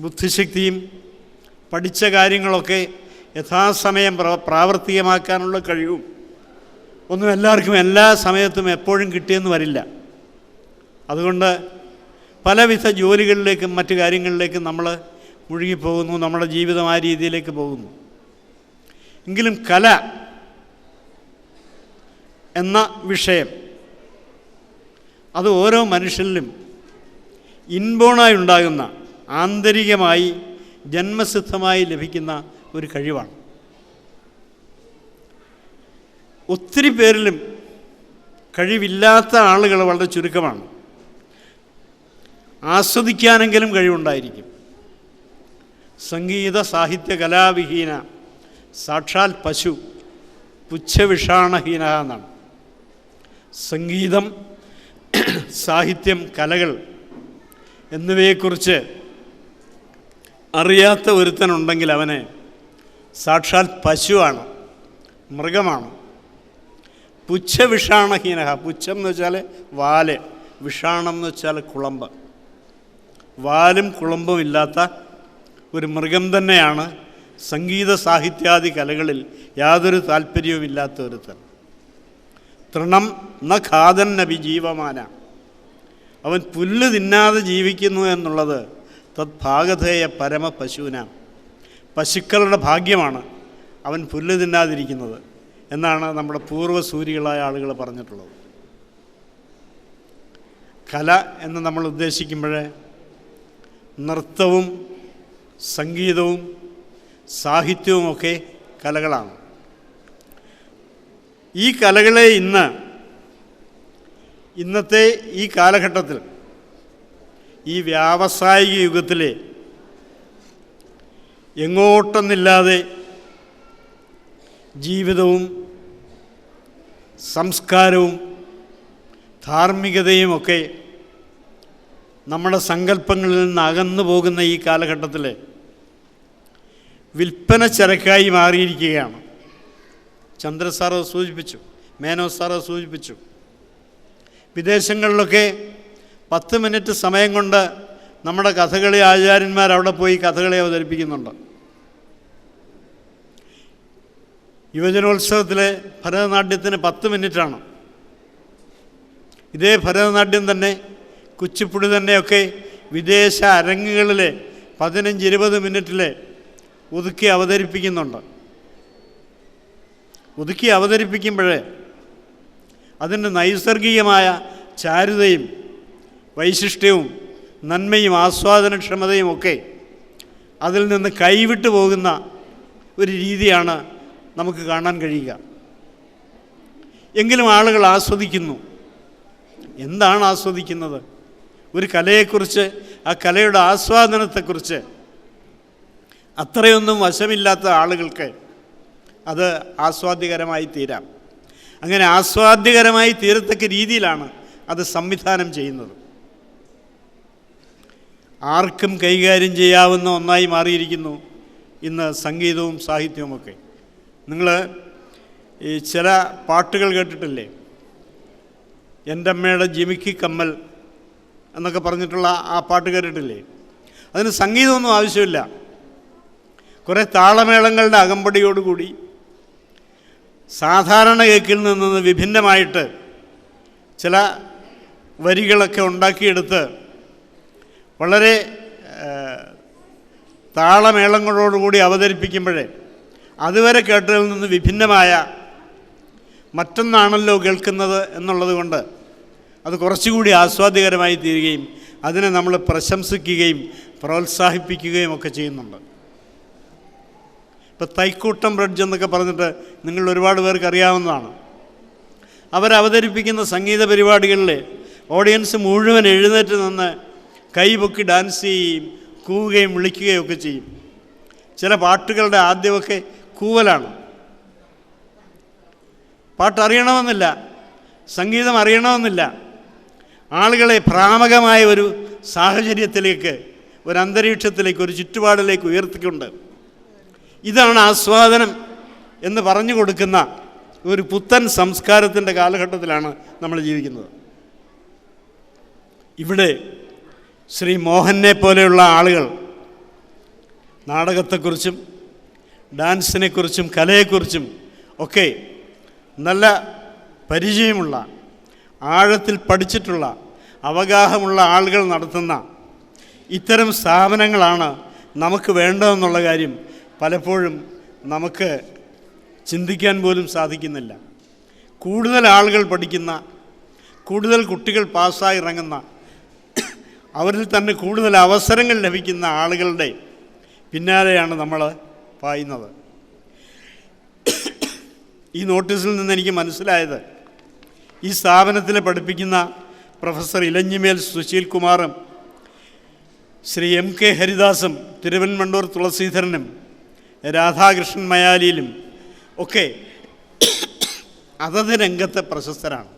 ബുദ്ധിശക്തിയും പഠിച്ച കാര്യങ്ങളൊക്കെ യഥാസമയം പ്രാവർത്തികമാക്കാനുള്ള കഴിവും ഒന്നും എല്ലാവർക്കും എല്ലാ സമയത്തും എപ്പോഴും കിട്ടിയെന്ന് വരില്ല. അതുകൊണ്ട് പലവിധ ജോലികളിലേക്കും മറ്റു കാര്യങ്ങളിലേക്കും നമ്മൾ മുഴുകിപ്പോകുന്നു, നമ്മുടെ ജീവിതം ആ രീതിയിലേക്ക് പോകുന്നു. എങ്കിലും കല എന്ന വിഷയം അത് ഓരോ മനുഷ്യനിലും ഇൻബോണായി ഉണ്ടാകുന്ന, ആന്തരികമായി ജന്മസിദ്ധമായി ലഭിക്കുന്ന ഒരു കഴിവാണ്. ഒത്തിരി പേരിലും കഴിവില്ലാത്ത ആളുകൾ വളരെ ചുരുക്കമാണ്. ആസ്വദിക്കാനെങ്കിലും കഴിവുണ്ടായിരിക്കും. സംഗീത സാഹിത്യ കലാവിഹീന സാക്ഷാൽ പശു പുച്ഛവിഷാണഹീന എന്നാണ്. സംഗീതം, സാഹിത്യം, കലകൾ എന്നിവയെക്കുറിച്ച് അറിയാത്ത ഒരുത്തനുണ്ടെങ്കിൽ അവനെ സാക്ഷാൽ പശുവാണ്, മൃഗമാണ്. പുച്ഛവിഷാണഹീന, പുച്ഛം എന്ന് വെച്ചാൽ വാല്, വിഷാണം എന്ന് വെച്ചാൽ കുളമ്പ്. വാലും കുളമ്പും ഇല്ലാത്ത ഒരു മൃഗം തന്നെയാണ് സംഗീത സാഹിത്യാദി കലകളിൽ യാതൊരു താല്പര്യവുമില്ലാത്ത ഒരുത്തൻ. തൃണം ന ഖാദൻ നബി ജീവമാന, അവൻ പുല്ല് തിന്നാതെ ജീവിക്കുന്നു എന്നുള്ളത് തദ്ഭാഗധേയ പരമ പശൂന, പശുക്കളുടെ ഭാഗ്യമാണ് അവൻ പുല്ല് തിന്നാതിരിക്കുന്നത് എന്നാണ് നമ്മുടെ പൂർവ്വസൂരികളായ ആളുകൾ പറഞ്ഞിട്ടുള്ളത്. കല എന്ന് നമ്മൾ ഉദ്ദേശിക്കുമ്പോൾ നൃത്തവും സംഗീതവും സാഹിത്യവുമൊക്കെ കലകളാണ്. ഈ കലകളെ ഇന്നത്തെ ഈ കാലഘട്ടത്തിൽ, ഈ വ്യാവസായിക യുഗത്തിലെ എങ്ങോട്ടെന്നില്ലാതെ ജീവിതവും സംസ്കാരവും ധാർമ്മികതയുമൊക്കെ നമ്മുടെ സങ്കല്പങ്ങളിൽ നിന്ന് അകന്നു പോകുന്ന ഈ കാലഘട്ടത്തിൽ വിൽപ്പന ചരക്കായി മാറിയിരിക്കുകയാണ്. ചന്ദ്ര സാറ് സൂചിപ്പിച്ചു, മേനോ സാറ് സൂചിപ്പിച്ചു. വിദേശങ്ങളിലൊക്കെ 10 മിനിറ്റ് സമയം കൊണ്ട് നമ്മുടെ കഥകളി ആചാര്യന്മാർ അവിടെ പോയി കഥകളി അവതരിപ്പിക്കുന്നുണ്ട്. യുവജനോത്സവത്തിലെ ഭരതനാട്യത്തിന് 10 മിനിറ്റാണ്. ഇതേ ഭരതനാട്യം തന്നെ, കുച്ചിപ്പുടി തന്നെയൊക്കെ വിദേശ അരങ്ങുകളിൽ 15-20 മിനിറ്റിൽ ഒതുക്കി അവതരിപ്പിക്കുന്നുണ്ട്. ഒതുക്കി അവതരിപ്പിക്കുമ്പോഴേ അതിൻ്റെ നൈസർഗികമായ ചാരുതയും വൈശിഷ്ട്യവും നന്മയും ആസ്വാദനക്ഷമതയും ഒക്കെ അതിൽ നിന്ന് കൈവിട്ടു പോകുന്ന ഒരു രീതിയാണ് നമുക്ക് കാണാൻ കഴിയുക. എങ്കിലും ആളുകൾ ആസ്വദിക്കുന്നു. എന്താണ് ആസ്വദിക്കുന്നത്? ഒരു കലയെക്കുറിച്ച്, ആ കലയുടെ ആസ്വാദനത്തെക്കുറിച്ച് അത്രയൊന്നും വശമില്ലാത്ത ആളുകൾക്ക് അത് ആസ്വാദ്യകരമായി തീരാം. അങ്ങനെ ആസ്വാദ്യകരമായി തീരത്തക്ക രീതിയിലാണ് അത് സംവിധാനം ചെയ്യുന്നത്. ആർക്കും കൈകാര്യം ചെയ്യാവുന്ന ഒന്നായി മാറിയിരിക്കുന്നു ഇന്ന് സംഗീതവും സാഹിത്യവുമൊക്കെ. നിങ്ങൾ ഈ ചില പാട്ടുകൾ കേട്ടിട്ടില്ലേ? എൻ്റെ അമ്മയുടെ ജിമിക്കി കമ്മൽ എന്നൊക്കെ പറഞ്ഞിട്ടുള്ള ആ പാട്ട് കേട്ടിട്ടില്ലേ? അതിന് സംഗീതമൊന്നും ആവശ്യമില്ല. കുറേ താളമേളങ്ങളുടെ അകമ്പടിയോടുകൂടി സാധാരണ കേക്കിൽ നിന്ന് വിഭിന്നമായിട്ട് ചില വരികളൊക്കെ ഉണ്ടാക്കിയെടുത്ത് വളരെ താളമേളങ്ങളോടുകൂടി അവതരിപ്പിക്കുമ്പോഴേ അതുവരെ കേട്ടതിൽ നിന്ന് വിഭിന്നമായ മറ്റൊന്നാണല്ലോ കേൾക്കുന്നത് എന്നുള്ളത് കൊണ്ട് അത് കുറച്ചുകൂടി ആസ്വാദ്യകരമായി തീരുകയും അതിനെ നമ്മൾ പ്രശംസിക്കുകയും പ്രോത്സാഹിപ്പിക്കുകയും ഒക്കെ ചെയ്യുന്നുണ്ട്. ഇപ്പോൾ തൈക്കൂട്ടം ബ്രിഡ്ജ് എന്നൊക്കെ പറഞ്ഞിട്ട് നിങ്ങൾ ഒരുപാട് പേർക്ക് അറിയാവുന്നതാണ്. അവരവതരിപ്പിക്കുന്ന സംഗീത പരിപാടികളിൽ ഓഡിയൻസ് മുഴുവൻ എഴുന്നേറ്റ് നിന്ന് കൈപൊക്കി ഡാൻസ് ചെയ്യുകയും കൂവുകയും വിളിക്കുകയും ഒക്കെ ചെയ്യും. ചില പാട്ടുകളുടെ ആദ്യമൊക്കെ കൂവലാണ്. പാട്ടറിയണമെന്നില്ല, സംഗീതം അറിയണമെന്നില്ല. ആളുകളെ ഭ്രാമകമായ ഒരു സാഹചര്യത്തിലേക്ക്, ഒരു അന്തരീക്ഷത്തിലേക്ക്, ഒരു ചുറ്റുപാടിലേക്ക് ഉയർത്തിക്കൊണ്ട് ഇതാണ് ആസ്വാദനം എന്ന് പറഞ്ഞു കൊടുക്കുന്ന ഒരു പുത്തൻ സംസ്കാരത്തിൻ്റെ കാലഘട്ടത്തിലാണ് നമ്മൾ ജീവിക്കുന്നത്. ഇവിടെ ശ്രീ മോഹനെ പോലെയുള്ള ആളുകൾ നാടകത്തെക്കുറിച്ചും ഡാൻസിനെക്കുറിച്ചും കലയെക്കുറിച്ചും ഒക്കെ നല്ല പരിചയമുള്ള, ആഴത്തിൽ പഠിച്ചിട്ടുള്ള, അവഗാഹമുള്ള ആളുകൾ നടത്തുന്ന ഇത്തരം സ്ഥാപനങ്ങളാണ് നമുക്ക് വേണ്ടതെന്നുള്ള കാര്യം പലപ്പോഴും നമുക്ക് ചിന്തിക്കാൻ പോലും സാധിക്കുന്നില്ല. കൂടുതൽ ആളുകൾ പഠിക്കുന്ന, കൂടുതൽ കുട്ടികൾ പാസ്സായി ഇറങ്ങുന്ന, അവരിൽ തന്നെ കൂടുതൽ അവസരങ്ങൾ ലഭിക്കുന്ന ആളുകളുടെ പിന്നാലെയാണ് നമ്മൾ പായുന്നത്. ഈ നോട്ടീസിൽ നിന്ന് എനിക്ക് മനസ്സിലായത്, ഈ സ്ഥാപനത്തിൽ പഠിപ്പിക്കുന്ന പ്രൊഫസർ ഇലഞ്ഞിമേൽ സുശീൽ കുമാറും ശ്രീ MK ഹരിദാസും തിരുവൻമണ്ടൂർ തുളസീധരനും രാധാകൃഷ്ണൻ മയാലിയിലും ഒക്കെ അതത് രംഗത്തെ പ്രശസ്തരാണ്.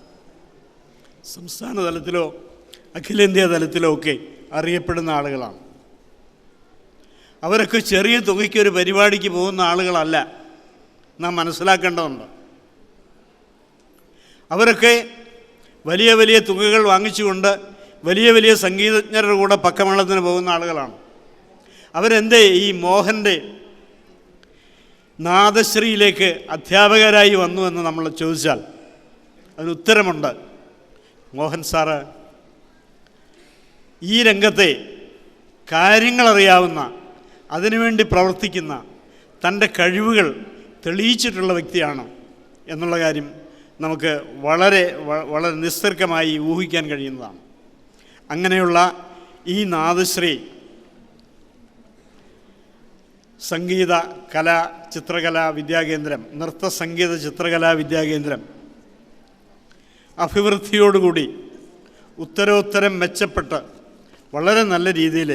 സംസ്ഥാന തലത്തിലോ അഖിലേന്ത്യാ തലത്തിലോ ഒക്കെ അറിയപ്പെടുന്ന ആളുകളാണ്. അവരൊക്കെ ചെറിയ തുകയ്ക്കൊരു പരിപാടിക്ക് പോകുന്ന ആളുകളല്ല, നാം മനസ്സിലാക്കേണ്ടതുണ്ട്. അവരൊക്കെ വലിയ വലിയ തുകകൾ വാങ്ങിച്ചുകൊണ്ട് വലിയ വലിയ സംഗീതജ്ഞരുടെ കൂടെ പക്കമേളത്തിന് പോകുന്ന ആളുകളാണ്. അവരെന്തേ ഈ മോഹൻ്റെ നാദശ്രീയിലേക്ക് അധ്യാപകരായി വന്നു എന്ന് നമ്മൾ ചോദിച്ചാൽ അതിന് ഉത്തരമുണ്ട്. മോഹൻ സാറ് ഈ രംഗത്തെ കാര്യങ്ങളറിയാവുന്ന, അതിനുവേണ്ടി പ്രവർത്തിക്കുന്ന, തൻ്റെ കഴിവുകൾ തെളിയിച്ചിട്ടുള്ള വ്യക്തിയാണ് എന്നുള്ള കാര്യം നമുക്ക് വളരെ വളരെ നിസ്തർക്കമായി ഊഹിക്കാൻ കഴിയുന്നതാണ്. അങ്ങനെയുള്ള ഈ നാദശ്രീ സംഗീത കലാ ചിത്രകലാ വിദ്യാകേന്ദ്രം, നൃത്ത സംഗീത ചിത്രകലാ വിദ്യാകേന്ദ്രം അഭിവൃദ്ധിയോടുകൂടി ഉത്തരോത്തരം മെച്ചപ്പെട്ട് വളരെ നല്ല രീതിയിൽ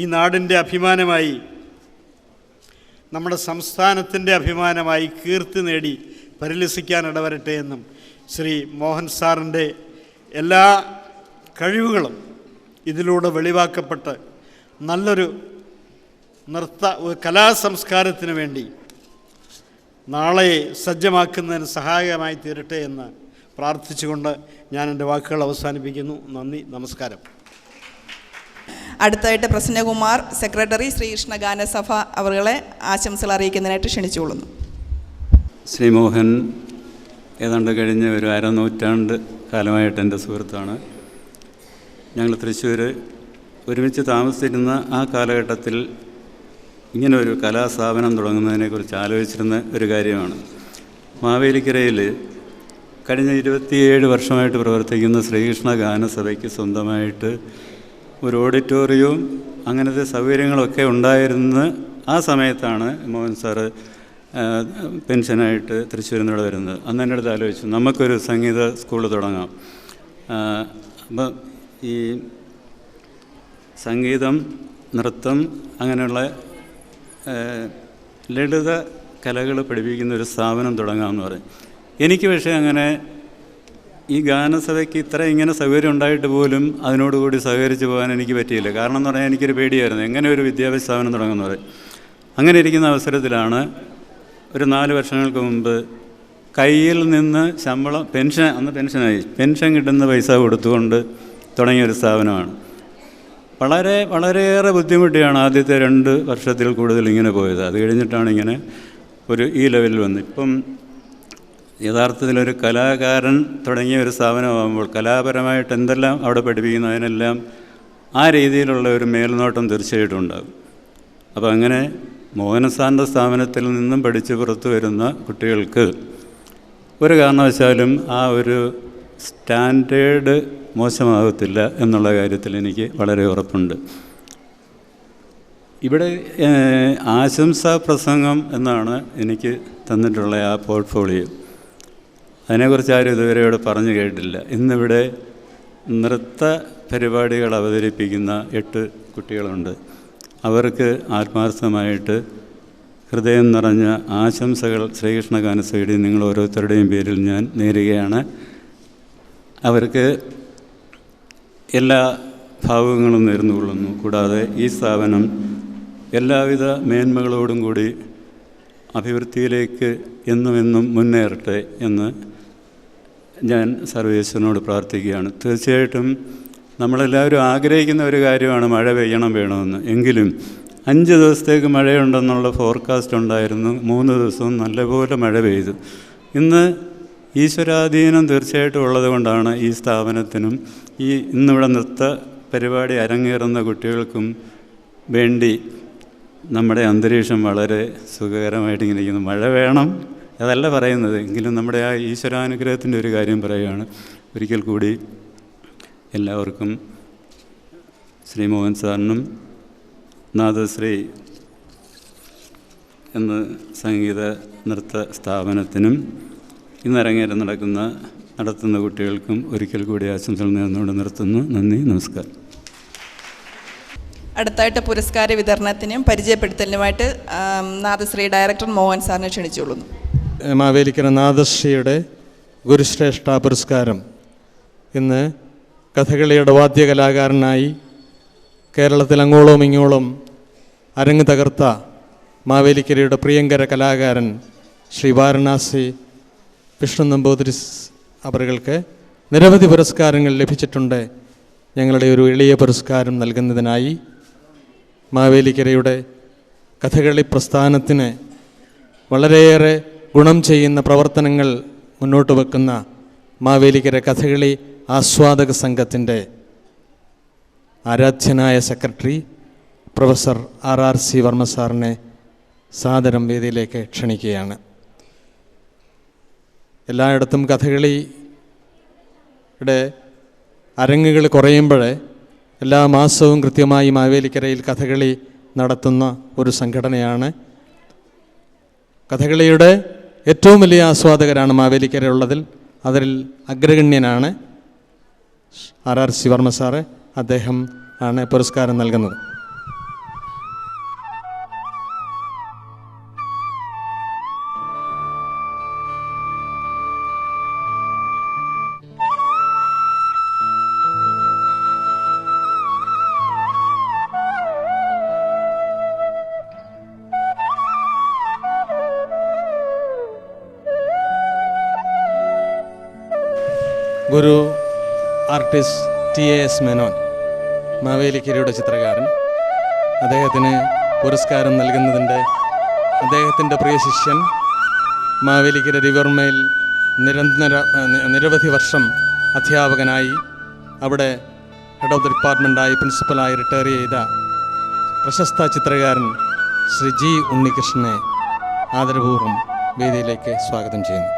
ഈ നാടിൻ്റെ അഭിമാനമായി, നമ്മുടെ സംസ്ഥാനത്തിൻ്റെ അഭിമാനമായി കീർത്തി നേടി പരിലസിക്കാൻ ഇടവരട്ടെ എന്നും ശ്രീ മോഹൻ സാറിൻ്റെ എല്ലാ കഴിവുകളും ഇതിലൂടെ വെളിവാക്കപ്പെട്ട് നല്ലൊരു കലാസംസ്കാരത്തിന് വേണ്ടി നാളെ സജ്ജമാക്കുന്നതിന് സഹായകമായി തീരട്ടെ എന്ന് പ്രാർത്ഥിച്ചുകൊണ്ട് ഞാൻ എൻ്റെ വാക്കുകൾ അവസാനിപ്പിക്കുന്നു. നന്ദി, നമസ്കാരം. അടുത്തായിട്ട് പ്രസന്നകുമാർ സെക്രട്ടറി ശ്രീകൃഷ്ണ ഗാനസഭ അവരെ ആശംസകൾ അറിയിക്കുന്നതിനായിട്ട് ക്ഷണിച്ചുകൊള്ളുന്നു. ശ്രീ മോഹൻ ഏതാണ്ട് കഴിഞ്ഞ ഒരു അരനൂറ്റാണ്ട് കാലമായിട്ട് എൻ്റെ സുഹൃത്താണ്. ഞങ്ങൾ തൃശ്ശൂർ ഒരുമിച്ച് താമസിച്ചിരുന്ന ആ കാലഘട്ടത്തിൽ ഇങ്ങനൊരു കലാസ്ഥാപനം തുടങ്ങുന്നതിനെക്കുറിച്ച് ആലോചിച്ചിരുന്ന ഒരു കാര്യമാണ്. മാവേലിക്കരയിൽ കഴിഞ്ഞ 27 വർഷമായിട്ട് പ്രവർത്തിക്കുന്ന ശ്രീകൃഷ്ണ ഗാനസഭയ്ക്ക് സ്വന്തമായിട്ട് ഒരു ഓഡിറ്റോറിയവും അങ്ങനത്തെ സൗകര്യങ്ങളൊക്കെ ഉണ്ടായിരുന്ന ആ സമയത്താണ് മോഹൻ സാറ് പെൻഷനായിട്ട് തൃശ്ശൂരിൽ നിന്ന് വരുന്നത്. അന്ന് എൻ്റെ അടുത്ത് ആലോചിച്ചു, നമുക്കൊരു സംഗീത സ്കൂൾ തുടങ്ങാം. അപ്പം ഈ സംഗീതം, നൃത്തം, അങ്ങനെയുള്ള ലളിത കലകൾ പഠിപ്പിക്കുന്ന ഒരു സ്ഥാപനം തുടങ്ങാമെന്ന് പറയും. എനിക്ക് പക്ഷേ അങ്ങനെ ഈ ഗാനസഭയ്ക്ക് ഇങ്ങനെ സൗകര്യം ഉണ്ടായിട്ട് പോലും അതിനോടുകൂടി സഹകരിച്ച് പോകാൻ എനിക്ക് പറ്റിയില്ല. കാരണം എന്ന് പറഞ്ഞാൽ എനിക്കൊരു പേടിയായിരുന്നു, എങ്ങനെ ഒരു വിദ്യാഭ്യാസ സ്ഥാപനം തുടങ്ങുമെന്ന് പറയും. അങ്ങനെ ഇരിക്കുന്ന അവസരത്തിലാണ് ഒരു 4 വർഷങ്ങൾക്ക് മുമ്പ് കയ്യിൽ നിന്ന് ശമ്പളം, അന്ന് പെൻഷൻ കിട്ടുന്ന പൈസ കൊടുത്തുകൊണ്ട് തുടങ്ങിയൊരു സ്ഥാപനമാണ്. വളരെയേറെ ബുദ്ധിമുട്ടിയാണ് ആദ്യത്തെ 2 വർഷത്തിൽ കൂടുതൽ ഇങ്ങനെ പോയത്. അത് കഴിഞ്ഞിട്ടാണ് ഇങ്ങനെ ഈ ലെവലിൽ വന്ന് ഇപ്പം യഥാർത്ഥത്തിലൊരു കലാകാരൻ തുടങ്ങിയ ഒരു സ്ഥാപനമാകുമ്പോൾ കലാപരമായിട്ട് എന്തെല്ലാം അവിടെ പഠിപ്പിക്കുന്നതിനെല്ലാം ആ രീതിയിലുള്ള ഒരു മേൽനോട്ടം തീർച്ചയായിട്ടും ഉണ്ടാകും. അപ്പോൾ അങ്ങനെ മോഹനസാറിൻ്റെ സ്ഥാപനത്തിൽ നിന്നും പഠിച്ച് പുറത്തു വരുന്ന കുട്ടികൾക്ക് ഒരു കാരണവശാലും ആ ഒരു സ്റ്റാൻഡേർഡ് മോശമാകത്തില്ല എന്നുള്ള കാര്യത്തിൽ എനിക്ക് വളരെ ഉറപ്പുണ്ട്. ഇവിടെ ആശംസാ പ്രസംഗം എന്നാണ് എനിക്ക് തന്നിട്ടുള്ള ആ പോർട്ട്ഫോളിയോ. അതിനെക്കുറിച്ച് ആരും ഇതുവരെ ഇവിടെ പറഞ്ഞു കേട്ടില്ല. ഇന്നിവിടെ നൃത്ത പരിപാടികൾ അവതരിപ്പിക്കുന്ന 8 കുട്ടികളുണ്ട്. അവർക്ക് ആത്മാർത്ഥമായിട്ട് ഹൃദയം നിറഞ്ഞ ആശംസകൾ ശ്രീകൃഷ്ണ ഗാനസഭയുടെ നിങ്ങൾ ഓരോരുത്തരുടെയും പേരിൽ ഞാൻ നേരുകയാണ്. അവർക്ക് എല്ലാ ഭാവുകങ്ങളും നേർന്നുകൊള്ളുന്നു. കൂടാതെ ഈ സ്ഥാപനം എല്ലാവിധ മേന്മകളോടും കൂടി അഭിവൃദ്ധിയിലേക്ക് എന്നും മുന്നേറട്ടെ എന്ന് ഞാൻ സർവേശ്വരനോട് പ്രാർത്ഥിക്കുകയാണ്. തീർച്ചയായിട്ടും നമ്മളെല്ലാവരും ആഗ്രഹിക്കുന്ന ഒരു കാര്യമാണ് മഴ വേണമെന്ന്. എങ്കിലും 5 ദിവസത്തേക്ക് മഴയുണ്ടെന്നുള്ള ഫോർകാസ്റ്റ് ഉണ്ടായിരുന്നു. 3 ദിവസവും നല്ലപോലെ മഴ പെയ്തു. ഇന്ന് ഈശ്വരാധീനം തീർച്ചയായിട്ടും ഉള്ളത് കൊണ്ടാണ് ഈ സ്ഥാപനത്തിനും ഇന്നിവിടെ നൃത്ത പരിപാടി അരങ്ങേറുന്ന കുട്ടികൾക്കും വേണ്ടി നമ്മുടെ അന്തരീക്ഷം വളരെ സുഖകരമായിട്ട് ഇങ്ങനെ ഇരിക്കുന്നു. മഴ വേണം അതല്ല പറയുന്നത്, എങ്കിലും നമ്മുടെ ആ ഈശ്വരാനുഗ്രഹത്തിൻ്റെ ഒരു കാര്യം പറയുകയാണ്. ഒരിക്കൽ കൂടി എല്ലാവർക്കും ശ്രീ മോഹൻ സാറിനും നാദശ്രീ എന്ന സംഗീത നൃത്ത സ്ഥാപനത്തിനും ഇന്നരങ്ങേറ്റം നടത്തുന്ന കുട്ടികൾക്കും ഒരിക്കൽ കൂടി ആശംസകൾ നേർന്നുകൊണ്ട് നിർത്തുന്നു. നന്ദി, നമസ്കാരം. അടുത്തായിട്ട് പുരസ്കാര വിതരണത്തിനും പരിചയപ്പെടുത്തലിനുമായിട്ട് നാദശ്രീ ഡയറക്ടർ മോഹൻ സാറിനെ ക്ഷണിച്ചുകൊള്ളുന്നു. മാവേലിക്കര നാദശ്രീയുടെ ഗുരുശ്രേഷ്ഠ പുരസ്കാരം ഇന്ന് കഥകളിയുടെ വാദ്യകലാകാരനായി കേരളത്തിൽ അങ്ങോളവും ഇങ്ങോളം അരങ്ങ് തകർത്ത മാവേലിക്കരയുടെ പ്രിയങ്കര കലാകാരൻ ശ്രീ വാരണാസി വിഷ്ണു നമ്പൂതിരി അവർക്ക് നിരവധി പുരസ്കാരങ്ങൾ ലഭിച്ചിട്ടുണ്ട്. ഞങ്ങളുടെ ഒരു എളിയ പുരസ്കാരം നൽകുന്നതിനായി മാവേലിക്കരയുടെ കഥകളി പ്രസ്ഥാനത്തിന് വളരെയേറെ ഗുണം ചെയ്യുന്ന പ്രവർത്തനങ്ങൾ മുന്നോട്ട് വെക്കുന്ന മാവേലിക്കര കഥകളി ആസ്വാദക സംഘത്തിൻ്റെ ആരാധ്യനായ സെക്രട്ടറി പ്രൊഫസർ RRC വർമ്മ സാറിനെ സാദരം വേദിയിലേക്ക് ക്ഷണിക്കുകയാണ്. എല്ലായിടത്തും കഥകളിയുടെ അരങ്ങുകൾ കുറയുമ്പോൾ എല്ലാ മാസവും കൃത്യമായി മാവേലിക്കരയിൽ കഥകളി നടത്തുന്ന ഒരു സംഘടനയാണ്. കഥകളിയുടെ ഏറ്റവും വലിയ ആസ്വാദകരാണ് മാവേലിക്കരയുള്ളതിൽ. അതിൽ അഗ്രഗണ്യനാണ് RRC വർമ്മ സാറ്. അദ്ദേഹം ആണ് പുരസ്കാരം നൽകുന്നത്. ഗുരു ആർട്ടിസ്റ്റ് TAS മേനോൻ, മാവേലിക്കരയുടെ ചിത്രകാരൻ, അദ്ദേഹത്തിന് പുരസ്കാരം നൽകുന്നതിൻ്റെ അദ്ദേഹത്തിൻ്റെ പ്രിയ ശിഷ്യൻ മാവേലിക്കര റിവർമേൽ നിരവധി വർഷം അധ്യാപകനായി അവിടെ ഹെഡ് ഓഫ് ദി ഡിപ്പാർട്ട്മെൻറ്റായി പ്രിൻസിപ്പലായി റിട്ടയർ ചെയ്ത പ്രശസ്ത ചിത്രകാരൻ ശ്രീ G ഉണ്ണികൃഷ്ണനെ ആദരപൂർവ്വം വേദിയിലേക്ക് സ്വാഗതം ചെയ്യുന്നു.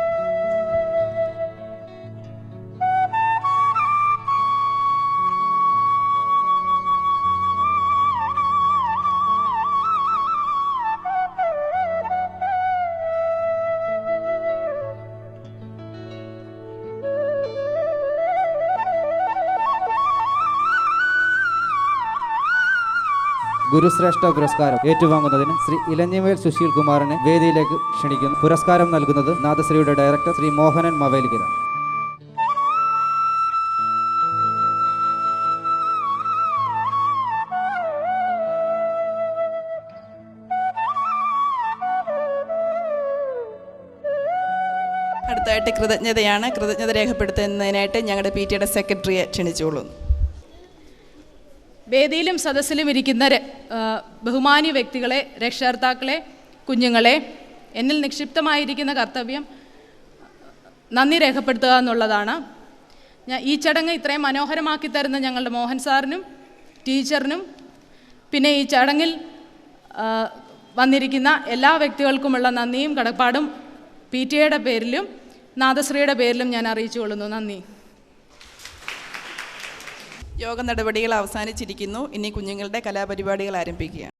ഗുരുശ്രേഷ്ഠ പുരസ്കാരം ഏറ്റുവാങ്ങുന്നതിന് ശ്രീ ഇലഞ്ഞിമേൽ സുശീൽ കുമാറിനെ വേദിയിലേക്ക് ക്ഷണിക്കുന്നു. പുരസ്കാരം നൽകുന്നത് നാദശ്രീയുടെ ഡയറക്ടർ ശ്രീ മോഹനൻ മാവേലിക്കര. അടുത്തായിട്ട് കൃതജ്ഞത രേഖപ്പെടുത്തുന്നതിനായിട്ട് ഞങ്ങളുടെ PTA സെക്രട്ടറിയെ ക്ഷണിച്ചുകൊള്ളുന്നു. വേദിയിലും സദസ്സിലും ഇരിക്കുന്ന ബഹുമാന്യ വ്യക്തികളെ, രക്ഷകർത്താക്കളെ, കുഞ്ഞുങ്ങളെ, എന്നിൽ നിക്ഷിപ്തമായിരിക്കുന്ന കർത്തവ്യം നന്ദി രേഖപ്പെടുത്തുക എന്നുള്ളതാണ്. ഈ ചടങ്ങ് ഇത്രയും മനോഹരമാക്കി തരുന്ന ഞങ്ങളുടെ മോഹൻ സാറിനും ടീച്ചറിനും പിന്നെ ഈ ചടങ്ങിൽ വന്നിരിക്കുന്ന എല്ലാ വ്യക്തികൾക്കുമുള്ള നന്ദിയും കടപ്പാടും PTA പേരിലും നാദശ്രീയുടെ പേരിലും ഞാൻ അറിയിച്ചു കൊള്ളുന്നു. നന്ദി. യോഗ നടപടികൾ അവസാനിച്ചിരിക്കുന്നു. ഇനി കുഞ്ഞുങ്ങളുടെ കലാപരിപാടികൾ ആരംഭിക്കുകയാണ്.